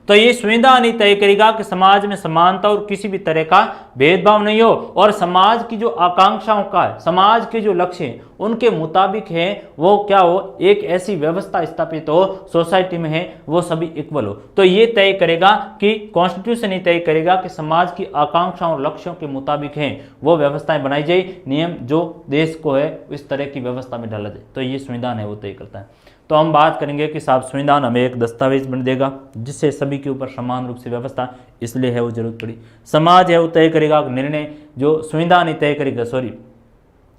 तो ये संविधान ही तय करेगा कि समाज में समानता और किसी भी तरह का भेदभाव नहीं हो, और समाज की जो आकांक्षाओं का है, समाज के जो लक्ष्य हैं उनके मुताबिक है वो क्या हो, एक ऐसी व्यवस्था स्थापित हो सोसाइटी में है वो सभी इक्वल हो। तो ये तय करेगा कि कॉन्स्टिट्यूशन ही तय करेगा कि समाज की आकांक्षाओं और लक्ष्यों के मुताबिक है वो व्यवस्थाएं बनाई जाए, नियम जो देश को है इस तरह की व्यवस्था में डाला जाए, तो ये संविधान है वो तय करता है। तो हम बात करेंगे कि साहब संविधान हमें एक दस्तावेज बन देगा जिससे सभी के ऊपर समान रूप से व्यवस्था, इसलिए है वो जरूरत पड़ी। समाज है वो तय करेगा निर्णय, जो संविधान ही तय करेगा,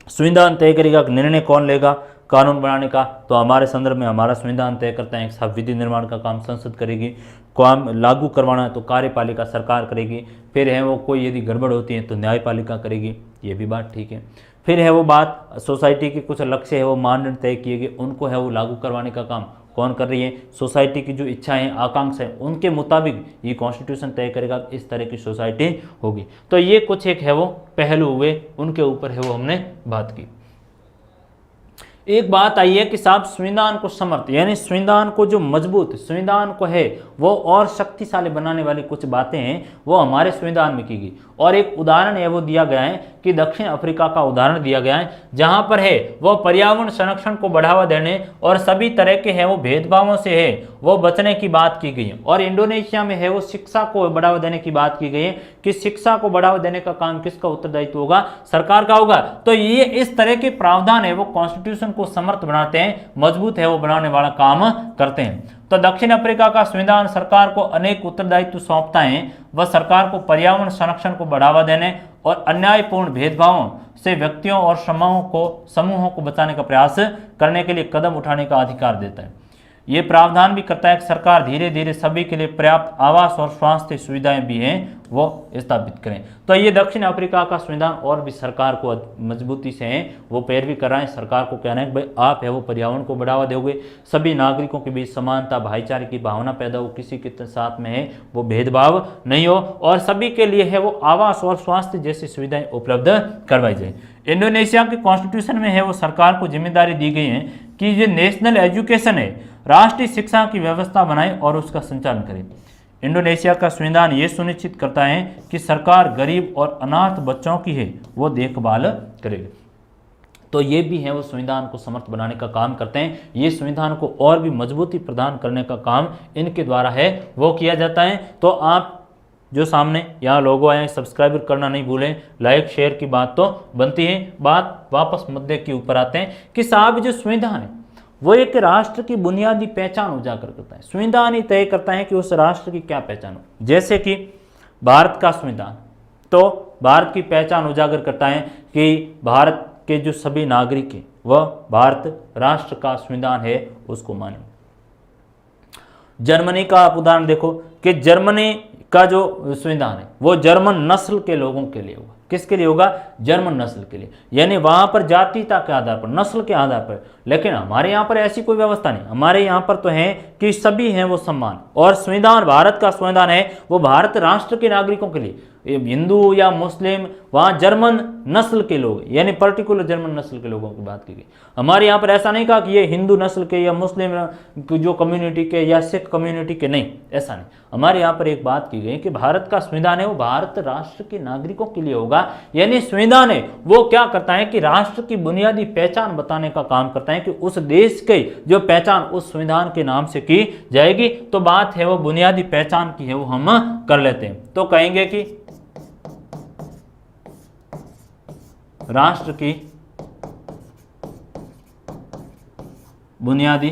संविधान तय करेगा कि निर्णय कौन लेगा कानून बनाने का, तो हमारे संदर्भ में हमारा संविधान तय करता है। साहब विधि निर्माण का काम संसद करेगी, काम लागू करवाना है तो कार्यपालिका सरकार करेगी, फिर है वो कोई यदि गड़बड़ होती है तो न्यायपालिका करेगी, ये भी बात ठीक है। फिर है वो बात सोसाइटी के कुछ लक्ष्य है वो मानदंड तय किए गए, उनको है वो लागू करवाने का काम कौन कर रही है, सोसाइटी की जो इच्छाएं आकांक्षा है उनके मुताबिक ये कॉन्स्टिट्यूशन तय करेगा इस तरह की सोसाइटी होगी। तो ये कुछ एक है वो पहलू हुए, उनके ऊपर है वो हमने बात की। एक बात आई है कि साहब संविधान को समर्थ यानी संविधान को जो मजबूत संविधान को है वो और शक्तिशाली बनाने वाली कुछ बातें हैं वो हमारे संविधान में की गई, और एक उदाहरण है वो दिया गया है कि दक्षिण अफ्रीका का उदाहरण दिया गया है जहां पर है वो पर्यावरण संरक्षण को बढ़ावा देने और सभी तरह के है वो भेदभावों से है वो बचने की बात की गई है। और इंडोनेशिया में है वो शिक्षा को बढ़ावा देने की बात की गई है कि शिक्षा को बढ़ावा देने का काम किसका उत्तरदायित्व होगा, सरकार का होगा। तो ये इस तरह के प्रावधान है वो कॉन्स्टिट्यूशन को समर्थ बनाते हैं, मजबूत है वो बनाने वाला काम करते हैं। तो दक्षिण अफ्रीका का संविधान सरकार को अनेक उत्तरदायित्व सौंपता है, वह सरकार को पर्यावरण संरक्षण को बढ़ावा देने और अन्यायपूर्ण भेदभावों से व्यक्तियों और समूहों को बचाने का प्रयास करने के लिए कदम उठाने का अधिकार देता है। ये प्रावधान भी करता है कि सरकार धीरे धीरे सभी के लिए पर्याप्त आवास और स्वास्थ्य सुविधाएं भी हैं वो स्थापित करें। तो ये दक्षिण अफ्रीका का संविधान और भी सरकार को मजबूती से है वो पैरवी कर रहा है। सरकार को कहना है कि भाई आप है वो पर्यावरण को बढ़ावा दोगे, सभी नागरिकों के बीच समानता भाईचारे की भावना पैदा हो, किसी के साथ में है वो भेदभाव नहीं हो, और सभी के लिए है वो आवास और स्वास्थ्य जैसी सुविधाएं उपलब्ध करवाई जाए। इंडोनेशिया के कॉन्स्टिट्यूशन में है वो सरकार को जिम्मेदारी दी गई है कि जो नेशनल एजुकेशन है राष्ट्रीय शिक्षा की व्यवस्था बनाए और उसका संचालन करे। इंडोनेशिया का संविधान ये सुनिश्चित करता है कि सरकार गरीब और अनाथ बच्चों की है वो देखभाल करेगी। तो ये भी है वो संविधान को समर्थ बनाने का काम करते हैं, ये संविधान को और भी मजबूती प्रदान करने का काम इनके द्वारा है वो किया जाता है। तो आप जो सामने यहाँ लोगो आए सब्सक्राइब करना नहीं भूलें, लाइक शेयर की बात तो बनती है। बात वापस मुद्दे के ऊपर आते हैं कि साहब जो संविधान है वो एक राष्ट्र की बुनियादी पहचान उजागर करता है। संविधान ही तय करता है कि उस राष्ट्र की क्या पहचान हो। जैसे कि भारत का संविधान तो भारत की पहचान उजागर करता है कि भारत के जो सभी नागरिक हैं वह भारत राष्ट्र का संविधान है उसको माने। जर्मनी का आप उदाहरण देखो कि जर्मनी का जो संविधान है वो जर्मन नस्ल के लोगों के लिए होगा। किसके लिए होगा? जर्मन नस्ल के लिए, यानी वहां पर जातीयता के आधार पर, नस्ल के आधार पर। लेकिन हमारे यहाँ पर ऐसी कोई व्यवस्था नहीं, हमारे यहाँ पर तो है कि सभी हैं वो सम्मान। और संविधान भारत का संविधान है वो भारत राष्ट्र के नागरिकों के लिए, हिंदू या मुस्लिम, वहाँ जर्मन नस्ल के लोग, यानी पर्टिकुलर जर्मन नस्ल के लोगों की बात की गई। हमारे यहाँ पर ऐसा नहीं कहा कि ये हिंदू नस्ल के या मुस्लिम जो कम्युनिटी के या सिख कम्युनिटी के, नहीं, ऐसा नहीं। हमारे यहाँ पर एक बात की गई कि भारत का संविधान है वो भारत राष्ट्र के नागरिकों के लिए होगा, यानी संविधान है वो क्या करता है कि राष्ट्र की बुनियादी पहचान बताने का काम करता है कि उस देश की जो पहचान उस संविधान के नाम से की जाएगी। तो बात है वो बुनियादी पहचान की है वो हम कर लेते हैं। तो कहेंगे कि राष्ट्र की बुनियादी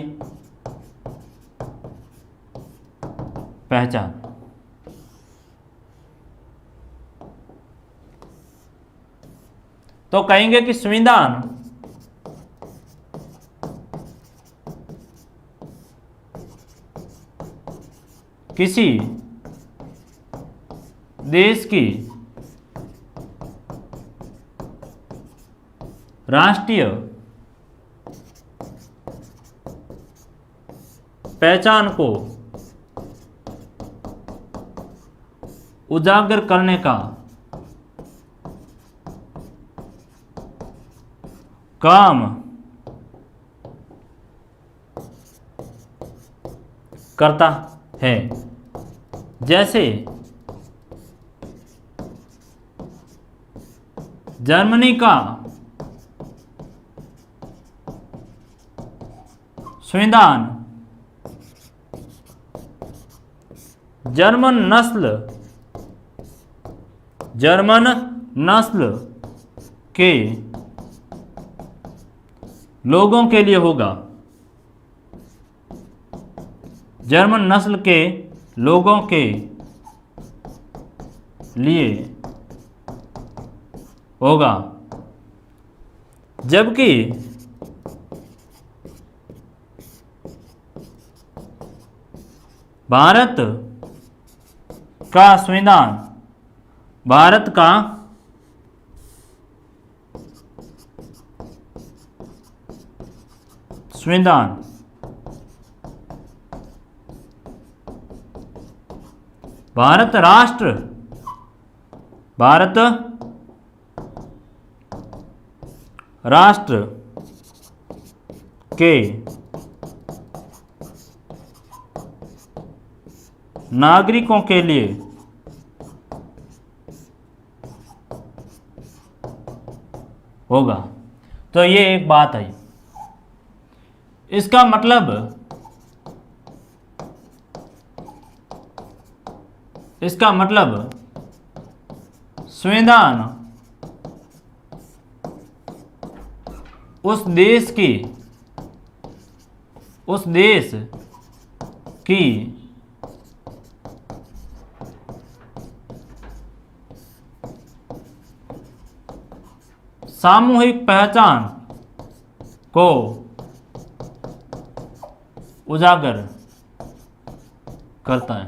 पहचान, तो कहेंगे कि संविधान किसी देश की राष्ट्रीय पहचान को उजागर करने का काम करता है। जैसे जर्मनी का संविधान जर्मन नस्ल के लोगों के लिए होगा, जर्मन नस्ल के लोगों के लिए होगा, जबकि भारत का संविधान भारत का संविधान भारत राष्ट्र के नागरिकों के लिए होगा। तो ये एक बात आई। इसका मतलब संविधान उस देश की सामूहिक पहचान को उजागर करता है।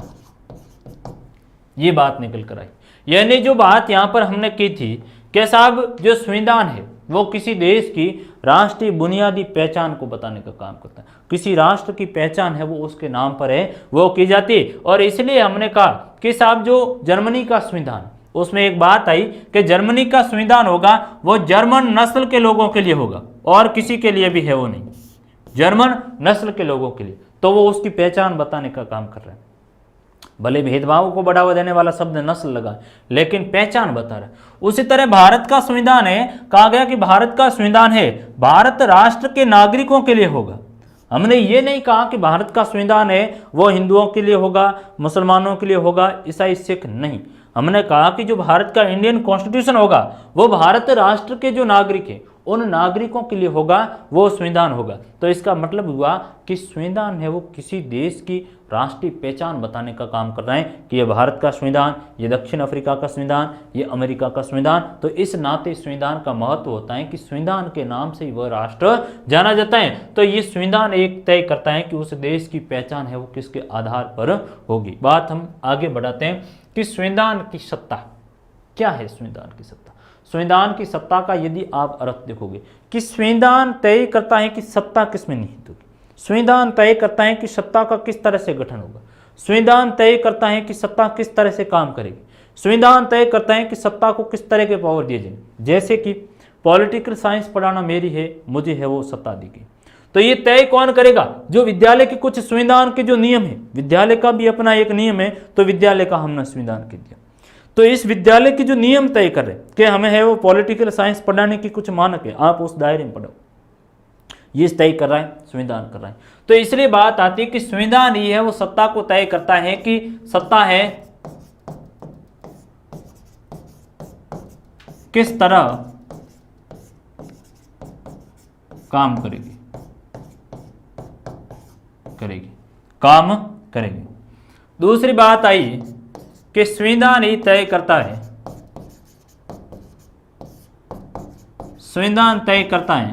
ये बात निकल कर आई। यानी जो बात यहां पर हमने की थी कि साहब जो संविधान है वो किसी देश की राष्ट्रीय बुनियादी पहचान को बताने का काम करता है। किसी राष्ट्र की पहचान है वो उसके नाम पर है वो की जाती है। और इसलिए हमने कहा कि साहब जो जर्मनी का संविधान, उसमें एक बात आई कि जर्मनी का संविधान होगा वो जर्मन नस्ल के लोगों के लिए होगा और किसी के लिए भी है वो नहीं, जर्मन नस्ल के लोगों के लिए। तो वो उसकी पहचान बताने का काम कर रहा है। भले भेदभाव को बढ़ावा देने वाला शब्द नस्ल लगा, लेकिन पहचान बता रहा है। उसी तरह भारत का संविधान है, कहा गया कि भारत का संविधान है भारत राष्ट्र के नागरिकों के लिए होगा। हमने ये नहीं कहा कि भारत का संविधान है वो हिंदुओं के लिए होगा, मुसलमानों के लिए होगा, ईसाई सिख नहीं। हमने कहा कि जो भारत का इंडियन कॉन्स्टिट्यूशन होगा वो भारत राष्ट्र के जो नागरिक हैं उन नागरिकों के लिए होगा, वो संविधान होगा। तो इसका मतलब हुआ कि संविधान है वो किसी देश की राष्ट्रीय पहचान बताने का काम कर रहे हैं कि ये भारत का संविधान, ये दक्षिण अफ्रीका का संविधान, ये अमेरिका का संविधान। तो इस नाते संविधान का महत्व होता है कि संविधान के नाम से ही वह राष्ट्र जाना जाता है। तो ये संविधान एक तय करता है कि उस देश की पहचान है वो किसके आधार पर होगी। बात हम आगे बढ़ाते हैं कि संविधान की सत्ता क्या है। संविधान की सत्ता, संविधान की सत्ता का यदि आप अर्थ देखोगे कि संविधान तय करता है कि सत्ता किसमें निहित होगी, संविधान तय करता है कि सत्ता का किस तरह से गठन होगा, संविधान तय करता है कि सत्ता किस तरह से काम करेगी, संविधान तय करता है कि सत्ता को किस तरह के पावर दिए जाए। जैसे कि पॉलिटिकल साइंस पढ़ाना मेरी है, मुझे है वो सत्ता दी गई। तो ये तय कौन करेगा? जो विद्यालय के कुछ संविधान के जो नियम है, विद्यालय का भी अपना एक नियम है, तो विद्यालय का हमने संविधान के दिया। तो इस विद्यालय के जो नियम तय कर रहे कि हमें है वो पॉलिटिकल साइंस पढ़ाने की कुछ मानक है, आप उस दायरे में पढ़ो, ये तय कर रहा है, संविधान कर रहा है। तो इसलिए बात आती है कि संविधान ये है वो सत्ता को तय करता है कि सत्ता है किस तरह काम करेगी। दूसरी बात आई कि संविधान ही तय करता है, संविधान तय करता है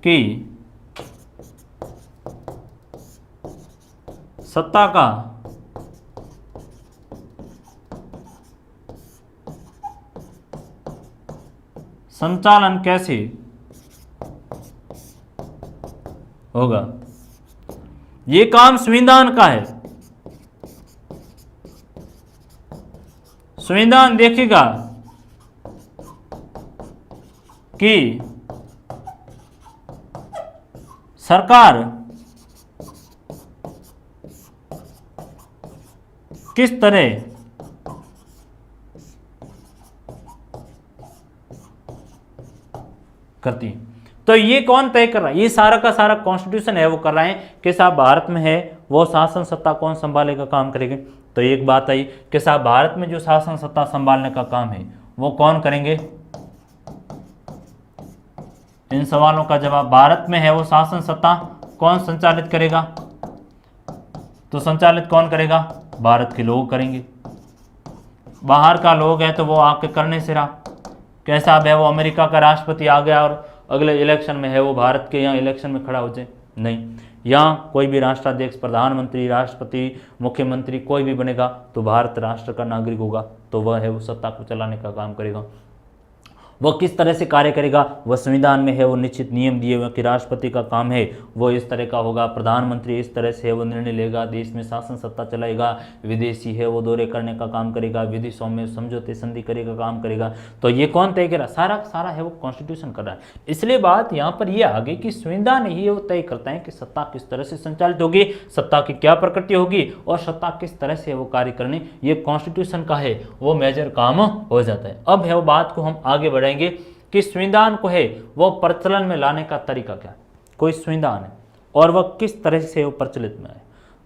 कि सत्ता का संचालन कैसे होगा। ये काम संविधान का है। संविधान देखेगा कि सरकार किस तरह करती है। तो ये कौन तय कर रहा है? ये सारा का सारा कॉन्स्टिट्यूशन है वो कर रहा है कि साहब भारत में है वो शासन सत्ता कौन संभालेगा, काम करेंगे। तो एक बात आई कि साहब भारत में जो शासन सत्ता संभालने का काम है वो कौन करेंगे। इन सवालों का जवाब, भारत में है वो शासन सत्ता कौन संचालित करेगा, तो संचालित कौन करेगा? भारत के लोग करेंगे। बाहर का लोग है तो वो आके करने से रहा। कैसा है वो अमेरिका का राष्ट्रपति आ गया और अगले इलेक्शन में है वो भारत के यहाँ इलेक्शन में खड़ा हो जाए? नहीं। यहाँ कोई भी राष्ट्राध्यक्ष, प्रधानमंत्री, राष्ट्रपति, मुख्यमंत्री कोई भी बनेगा तो भारत राष्ट्र का नागरिक होगा, तो वह है वो सत्ता को चलाने का काम करेगा। वह किस तरह से कार्य करेगा, वह संविधान में है वो निश्चित नियम दिए हुए कि राष्ट्रपति का काम है वो इस तरह का होगा, प्रधानमंत्री इस तरह से है वो निर्णय लेगा, देश में शासन सत्ता चलाएगा, विदेशी है वो दौरे करने का काम करेगा, विदेशों में समझौते संधि करेगा, काम करेगा। तो ये कौन तय करेगा? सारा सारा है वो कॉन्स्टिट्यूशन कर रहा है। इसलिए बात यहाँ पर यह आ गई कि संविधान ही वो तय करता है कि सत्ता किस तरह से संचालित होगी, सत्ता की क्या प्रकृति होगी और सत्ता किस तरह से वो कार्य करने, ये कॉन्स्टिट्यूशन का है वो मेजर काम हो जाता है। अब है वो बात को हम आगे बढ़ाएंगे कि संविधान को है वो प्रचलन में लाने का तरीका क्या है। कोई संविधान है और वह किस तरह से वो प्रचलित में आए।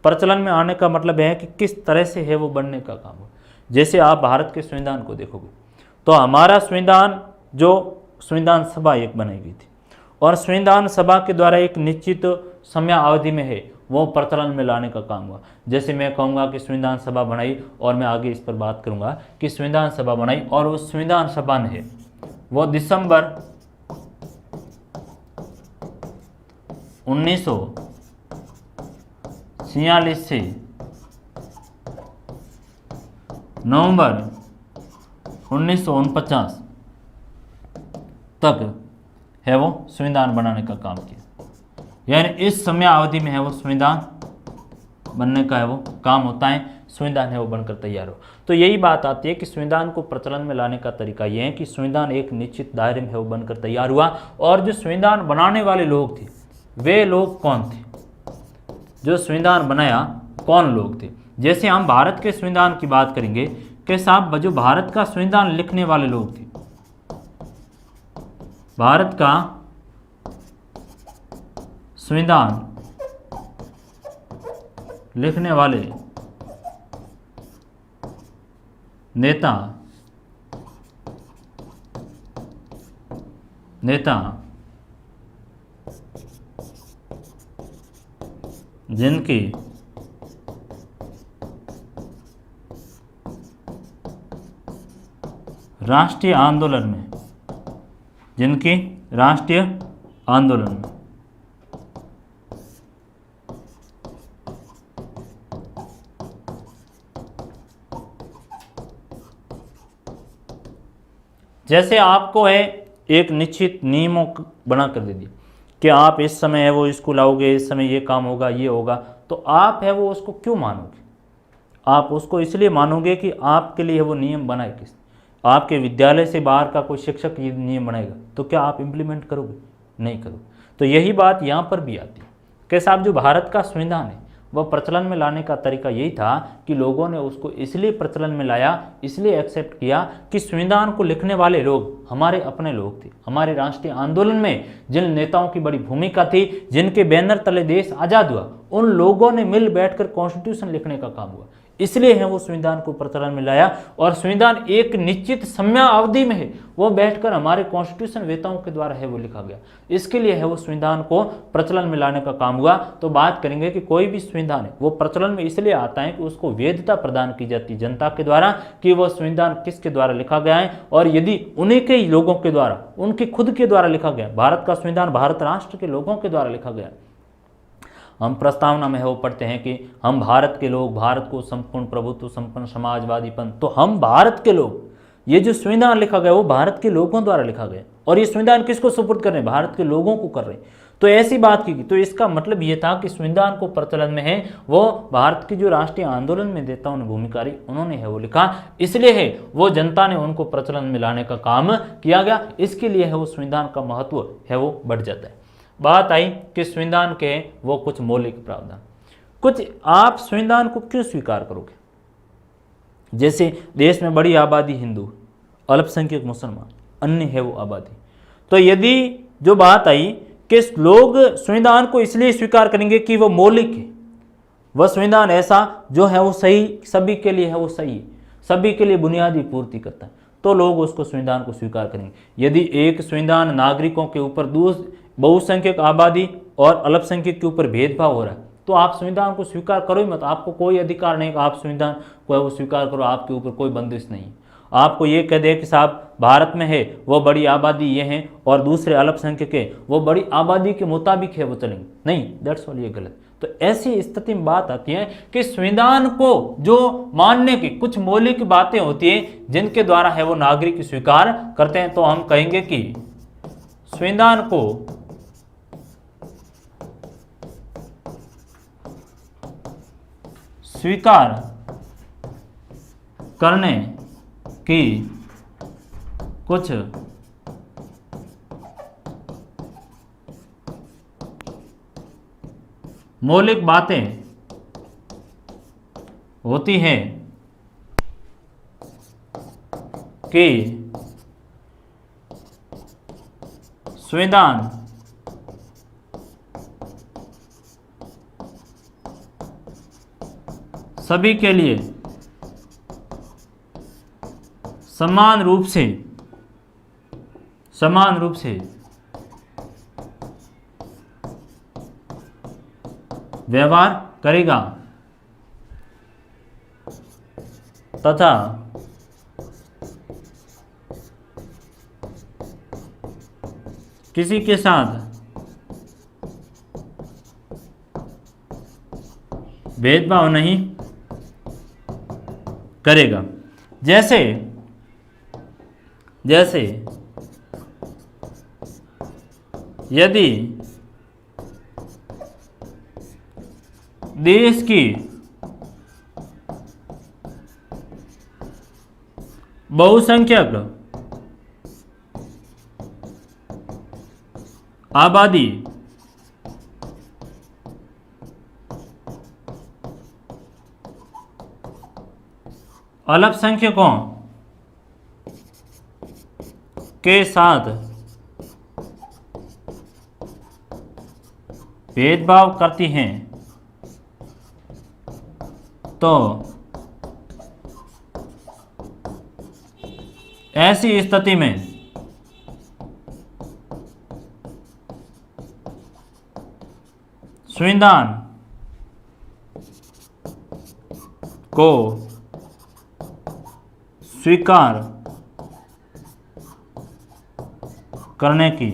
प्रचलन में आने का मतलब है कि किस तरह से है वो बनने का काम हो। जैसे आप भारत के संविधान को देखोगे तो हमारा संविधान, जो संविधान सभा एक बनाई गई थी और संविधान सभा के द्वारा एक निश्चित समय अवधि में है वो प्रचलन में लाने का काम हुआ। जैसे मैं कहूँगा कि संविधान सभा बनाई और मैं आगे इस पर बात करूँगा कि संविधान सभा बनाई और उस संविधान सभा ने है वो दिसंबर 1946 से नवंबर 1949 तक है वो संविधान बनाने का काम किया। यानी इस समय अवधि में है वो संविधान बनने का है वो काम होता है, संविधान है वो बनकर तैयार हो। तो यही बात आती है कि संविधान को प्रचलन में लाने का तरीका ये है कि संविधान एक निश्चित दायरे में है वो बनकर तैयार हुआ और जो संविधान बनाने वाले लोग थे वे लोग कौन थे, जो संविधान बनाया कौन लोग थे। जैसे हम भारत के संविधान की बात करेंगे कि साहब जो भारत का संविधान लिखने वाले लोग थे, भारत का संविधान लिखने वाले नेता जिनकी राष्ट्रीय आंदोलन में जैसे आपको है एक निश्चित नियमों बना कर दे दिया कि आप इस समय है वो स्कूल आओगे, इस समय ये काम होगा, ये होगा, तो आप है वो उसको क्यों मानोगे? आप उसको इसलिए मानोगे कि आपके लिए वो नियम बनाए किस, आपके विद्यालय से बाहर का कोई शिक्षक ये नियम बनाएगा तो क्या आप इम्प्लीमेंट करोगे? नहीं करोगे। तो यही बात यहाँ पर भी आती है कि साहब जो भारत का संविधान है वह प्रचलन में लाने का तरीका यही था कि लोगों ने उसको इसलिए प्रचलन में लाया, इसलिए एक्सेप्ट किया कि संविधान को लिखने वाले लोग हमारे अपने लोग थे। हमारे राष्ट्रीय आंदोलन में जिन नेताओं की बड़ी भूमिका थी, जिनके बैनर तले देश आज़ाद हुआ, उन लोगों ने मिल बैठकर कॉन्स्टिट्यूशन लिखने का काम हुआ, इसलिए है वो संविधान को प्रचलन में लाया। और संविधान एक निश्चित समय अवधि में है वो बैठकर हमारे कॉन्स्टिट्यूशन वेताओं के द्वारा है वो लिखा गया, इसके लिए है वो संविधान को प्रचलन में लाने का काम हुआ। तो बात करेंगे कि कोई भी संविधान है वो प्रचलन में इसलिए आता है कि उसको वैधता प्रदान की जाती है जनता के द्वारा कि वह संविधान किसके द्वारा लिखा गया है, और यदि उन्हीं के ही लोगों के द्वारा, उनके खुद के द्वारा लिखा गया, भारत का संविधान भारत राष्ट्र के लोगों के द्वारा लिखा गया। हम प्रस्तावना में है वो पढ़ते हैं कि हम भारत के लोग, भारत को संपूर्ण प्रभुत्व संपन्न समाजवादी पंथ, तो हम भारत के लोग, ये जो संविधान लिखा गया वो भारत के लोगों द्वारा लिखा गया, और ये संविधान किसको सुपुर्द कर रहे हैं? भारत के लोगों को कर रहे हैं। तो ऐसी बात की, तो इसका मतलब ये था कि संविधान को प्रचलन में है वो भारत की जो राष्ट्रीय आंदोलन में नेताओं ने भूमिका रही, उन्होंने है वो लिखा, इसलिए है वो जनता ने उनको प्रचलन में लाने का काम किया गया, इसके लिए है वो संविधान का महत्व है वो बढ़ जाता है। बात आई कि संविधान के वो कुछ मौलिक प्रावधान, कुछ आप संविधान को क्यों स्वीकार करोगे? जैसे देश में बड़ी आबादी हिंदू, अल्पसंख्यक मुसलमान, अन्य है वो आबादी, तो यदि जो बात आई कि लोग संविधान को इसलिए स्वीकार करेंगे कि वो मौलिक है, वह संविधान ऐसा जो है वो सही, सभी के लिए है वो सही है, सभी के लिए बुनियादी पूर्ति करता है, तो लोग उसको संविधान को स्वीकार करेंगे। यदि एक संविधान नागरिकों के ऊपर बहुसंख्यक आबादी और अल्पसंख्यक के ऊपर भेदभाव हो रहा है तो आप संविधान को स्वीकार करो ही मत, आपको कोई अधिकार नहीं कि आप संविधान को वो स्वीकार करो, आपके ऊपर कोई बंदिश नहीं। आपको ये कह दे कि साहब भारत में है वो बड़ी आबादी ये है और दूसरे अल्पसंख्यक है वो बड़ी आबादी के मुताबिक है वो चलेंगे, नहीं, दैट्स ऑल, ये गलत। तो ऐसी स्थिति में बात आती है कि संविधान को जो मानने की कुछ मौलिक बातें होती हैं जिनके द्वारा है वो नागरिक स्वीकार करते हैं, तो हम कहेंगे कि संविधान को स्वीकार करने की कुछ मौलिक बातें होती हैं कि संविधान सभी के लिए समान रूप से व्यवहार करेगा तथा किसी के साथ भेदभाव नहीं करेगा। जैसे यदि देश की बहुसंख्यक आबादी अल्पसंख्यकों के साथ भेदभाव करती हैं तो ऐसी स्थिति में संविधान को स्वीकार करने की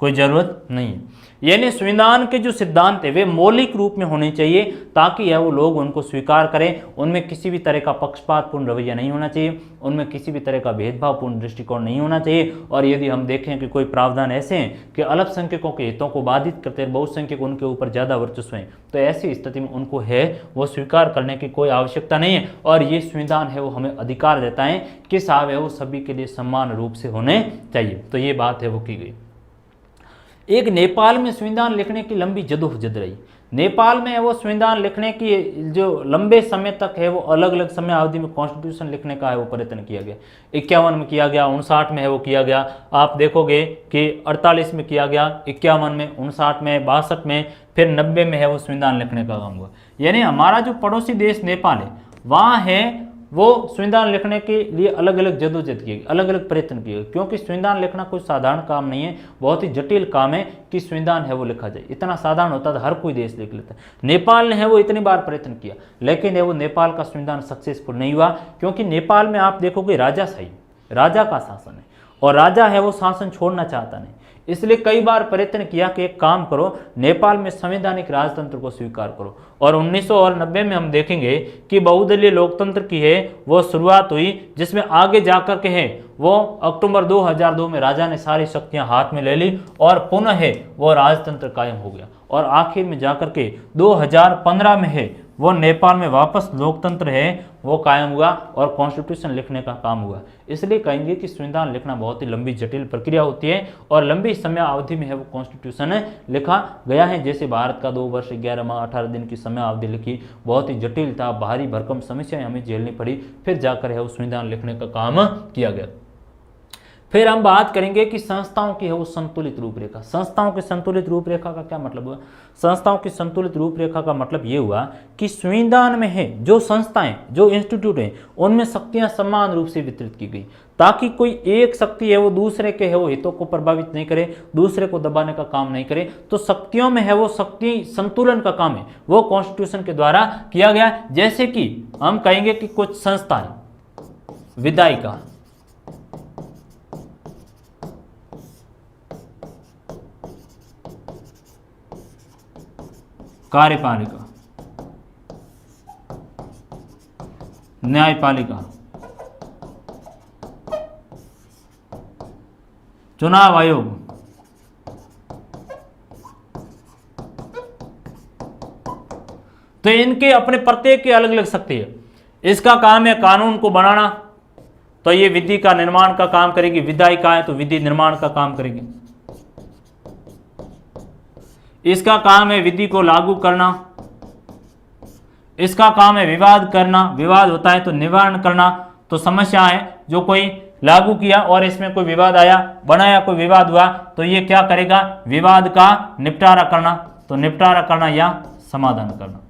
कोई ज़रूरत नहीं है। यानी संविधान के जो सिद्धांत है वे मौलिक रूप में होने चाहिए ताकि यह वो लोग उनको स्वीकार करें। उनमें किसी भी तरह का पक्षपातपूर्ण रवैया नहीं होना चाहिए, उनमें किसी भी तरह का भेदभावपूर्ण दृष्टिकोण नहीं होना चाहिए। और यदि हम देखें कि कोई प्रावधान ऐसे हैं कि अल्पसंख्यकों के हितों को बाधित करते हैं, बहुसंख्यक उनके ऊपर ज़्यादा वर्चस्व है, तो ऐसी स्थिति में उनको है वो स्वीकार करने की कोई आवश्यकता नहीं है। और ये संविधान है वो हमें अधिकार देता है कि साहब है वो सभी के लिए समान रूप से होने चाहिए। तो ये बात है वो की गई। एक नेपाल में संविधान लिखने की लंबी जदोजहद रही। नेपाल में वो संविधान लिखने की जो लंबे समय तक है वो अलग अलग समय अवधि में कॉन्स्टिट्यूशन लिखने का है वो प्रयत्न किया गया। 51 में किया गया, 59 में है वो किया गया। आप देखोगे कि 48 में किया गया, 51 में, 59 में, 62 में, फिर 90 में है वो संविधान लिखने का काम हुआ। यानी हमारा जो पड़ोसी देश नेपाल है वहाँ है वो संविधान लिखने के लिए अलग अलग जदोजहद किए, अलग अलग प्रयत्न किए, क्योंकि संविधान लिखना कोई साधारण काम नहीं है, बहुत ही जटिल काम है कि संविधान है वो लिखा जाए। इतना साधारण होता था हर कोई देश लिख लेता है। नेपाल ने है वो इतनी बार प्रयत्न किया, लेकिन है वो नेपाल का संविधान सक्सेसफुल नहीं हुआ, क्योंकि नेपाल में आप देखोगे राजाशाही, राजा का शासन है और राजा है वो शासन छोड़ना चाहता नहीं। इसलिए कई बार प्रयत्न किया कि एक काम करो, नेपाल में संवैधानिक राजतंत्र को स्वीकार करो। और 1990 में हम देखेंगे कि बहुदलीय लोकतंत्र की है वो शुरुआत हुई, जिसमें आगे जाकर के है वो अक्टूबर 2002 में राजा ने सारी शक्तियां हाथ में ले ली और पुनः है वो राजतंत्र कायम हो गया। और आखिर में जाकर के 2015 में है वो नेपाल में वापस लोकतंत्र है वो कायम हुआ और कॉन्स्टिट्यूशन लिखने का काम हुआ। इसलिए कहेंगे कि संविधान लिखना बहुत ही लंबी जटिल प्रक्रिया होती है और लंबी समय अवधि में है वो कॉन्स्टिट्यूशन लिखा गया है। जैसे भारत का 2 वर्ष 11 माह 18 दिन की समय अवधि लिखी, बहुत ही जटिल था, भारी भरकम समस्याएं हमें झेलनी पड़ी, फिर जाकर है वो संविधान लिखने का काम किया गया। फिर हम बात करेंगे कि संस्थाओं की है वो संतुलित रूपरेखा। संस्थाओं की संतुलित रूपरेखा का क्या मतलब हुआ? संस्थाओं की संतुलित रूपरेखा का मतलब ये हुआ कि संविधान में है जो संस्थाएं, जो इंस्टीट्यूट हैं, उनमें शक्तियां समान रूप से वितरित की गई, ताकि कोई एक शक्ति है वो दूसरे के है वो हितों को प्रभावित नहीं करे, दूसरे को दबाने का काम नहीं करे। तो शक्तियों में है वो शक्ति संतुलन का काम है वो कॉन्स्टिट्यूशन के द्वारा किया गया। जैसे कि हम कहेंगे कि कुछ संस्थाएं, विधायिका, कार्यपालिका, न्यायपालिका, चुनाव आयोग, तो इनके अपने प्रत्येक की अलग अलग शक्ति है। इसका काम है कानून को बनाना, तो ये विधि का निर्माण का काम करेगी। विधायिका है तो विधि निर्माण का काम करेगी। इसका काम है विधि को लागू करना। इसका काम है विवाद करना, विवाद होता है तो निवारण करना। तो समस्या है जो कोई लागू किया और इसमें कोई विवाद आया, बनाया, कोई विवाद हुआ, तो ये क्या करेगा? विवाद का निपटारा करना। तो निपटारा करना या समाधान करना।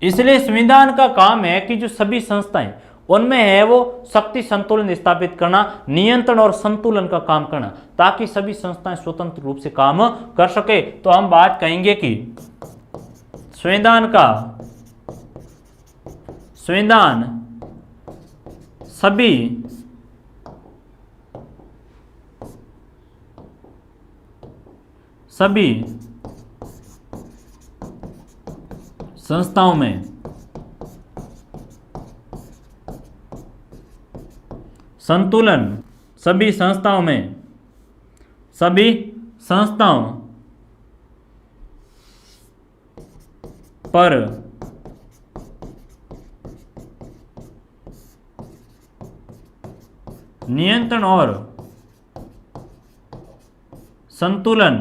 इसलिए संविधान का काम है कि जो सभी संस्थाएं उनमें है वो शक्ति संतुलन स्थापित करना, नियंत्रण और संतुलन का काम करना, ताकि सभी संस्थाएं स्वतंत्र रूप से काम कर सके। तो हम बात कहेंगे कि संविधान सभी संस्थाओं में संतुलन, सभी संस्थाओं पर नियंत्रण और संतुलन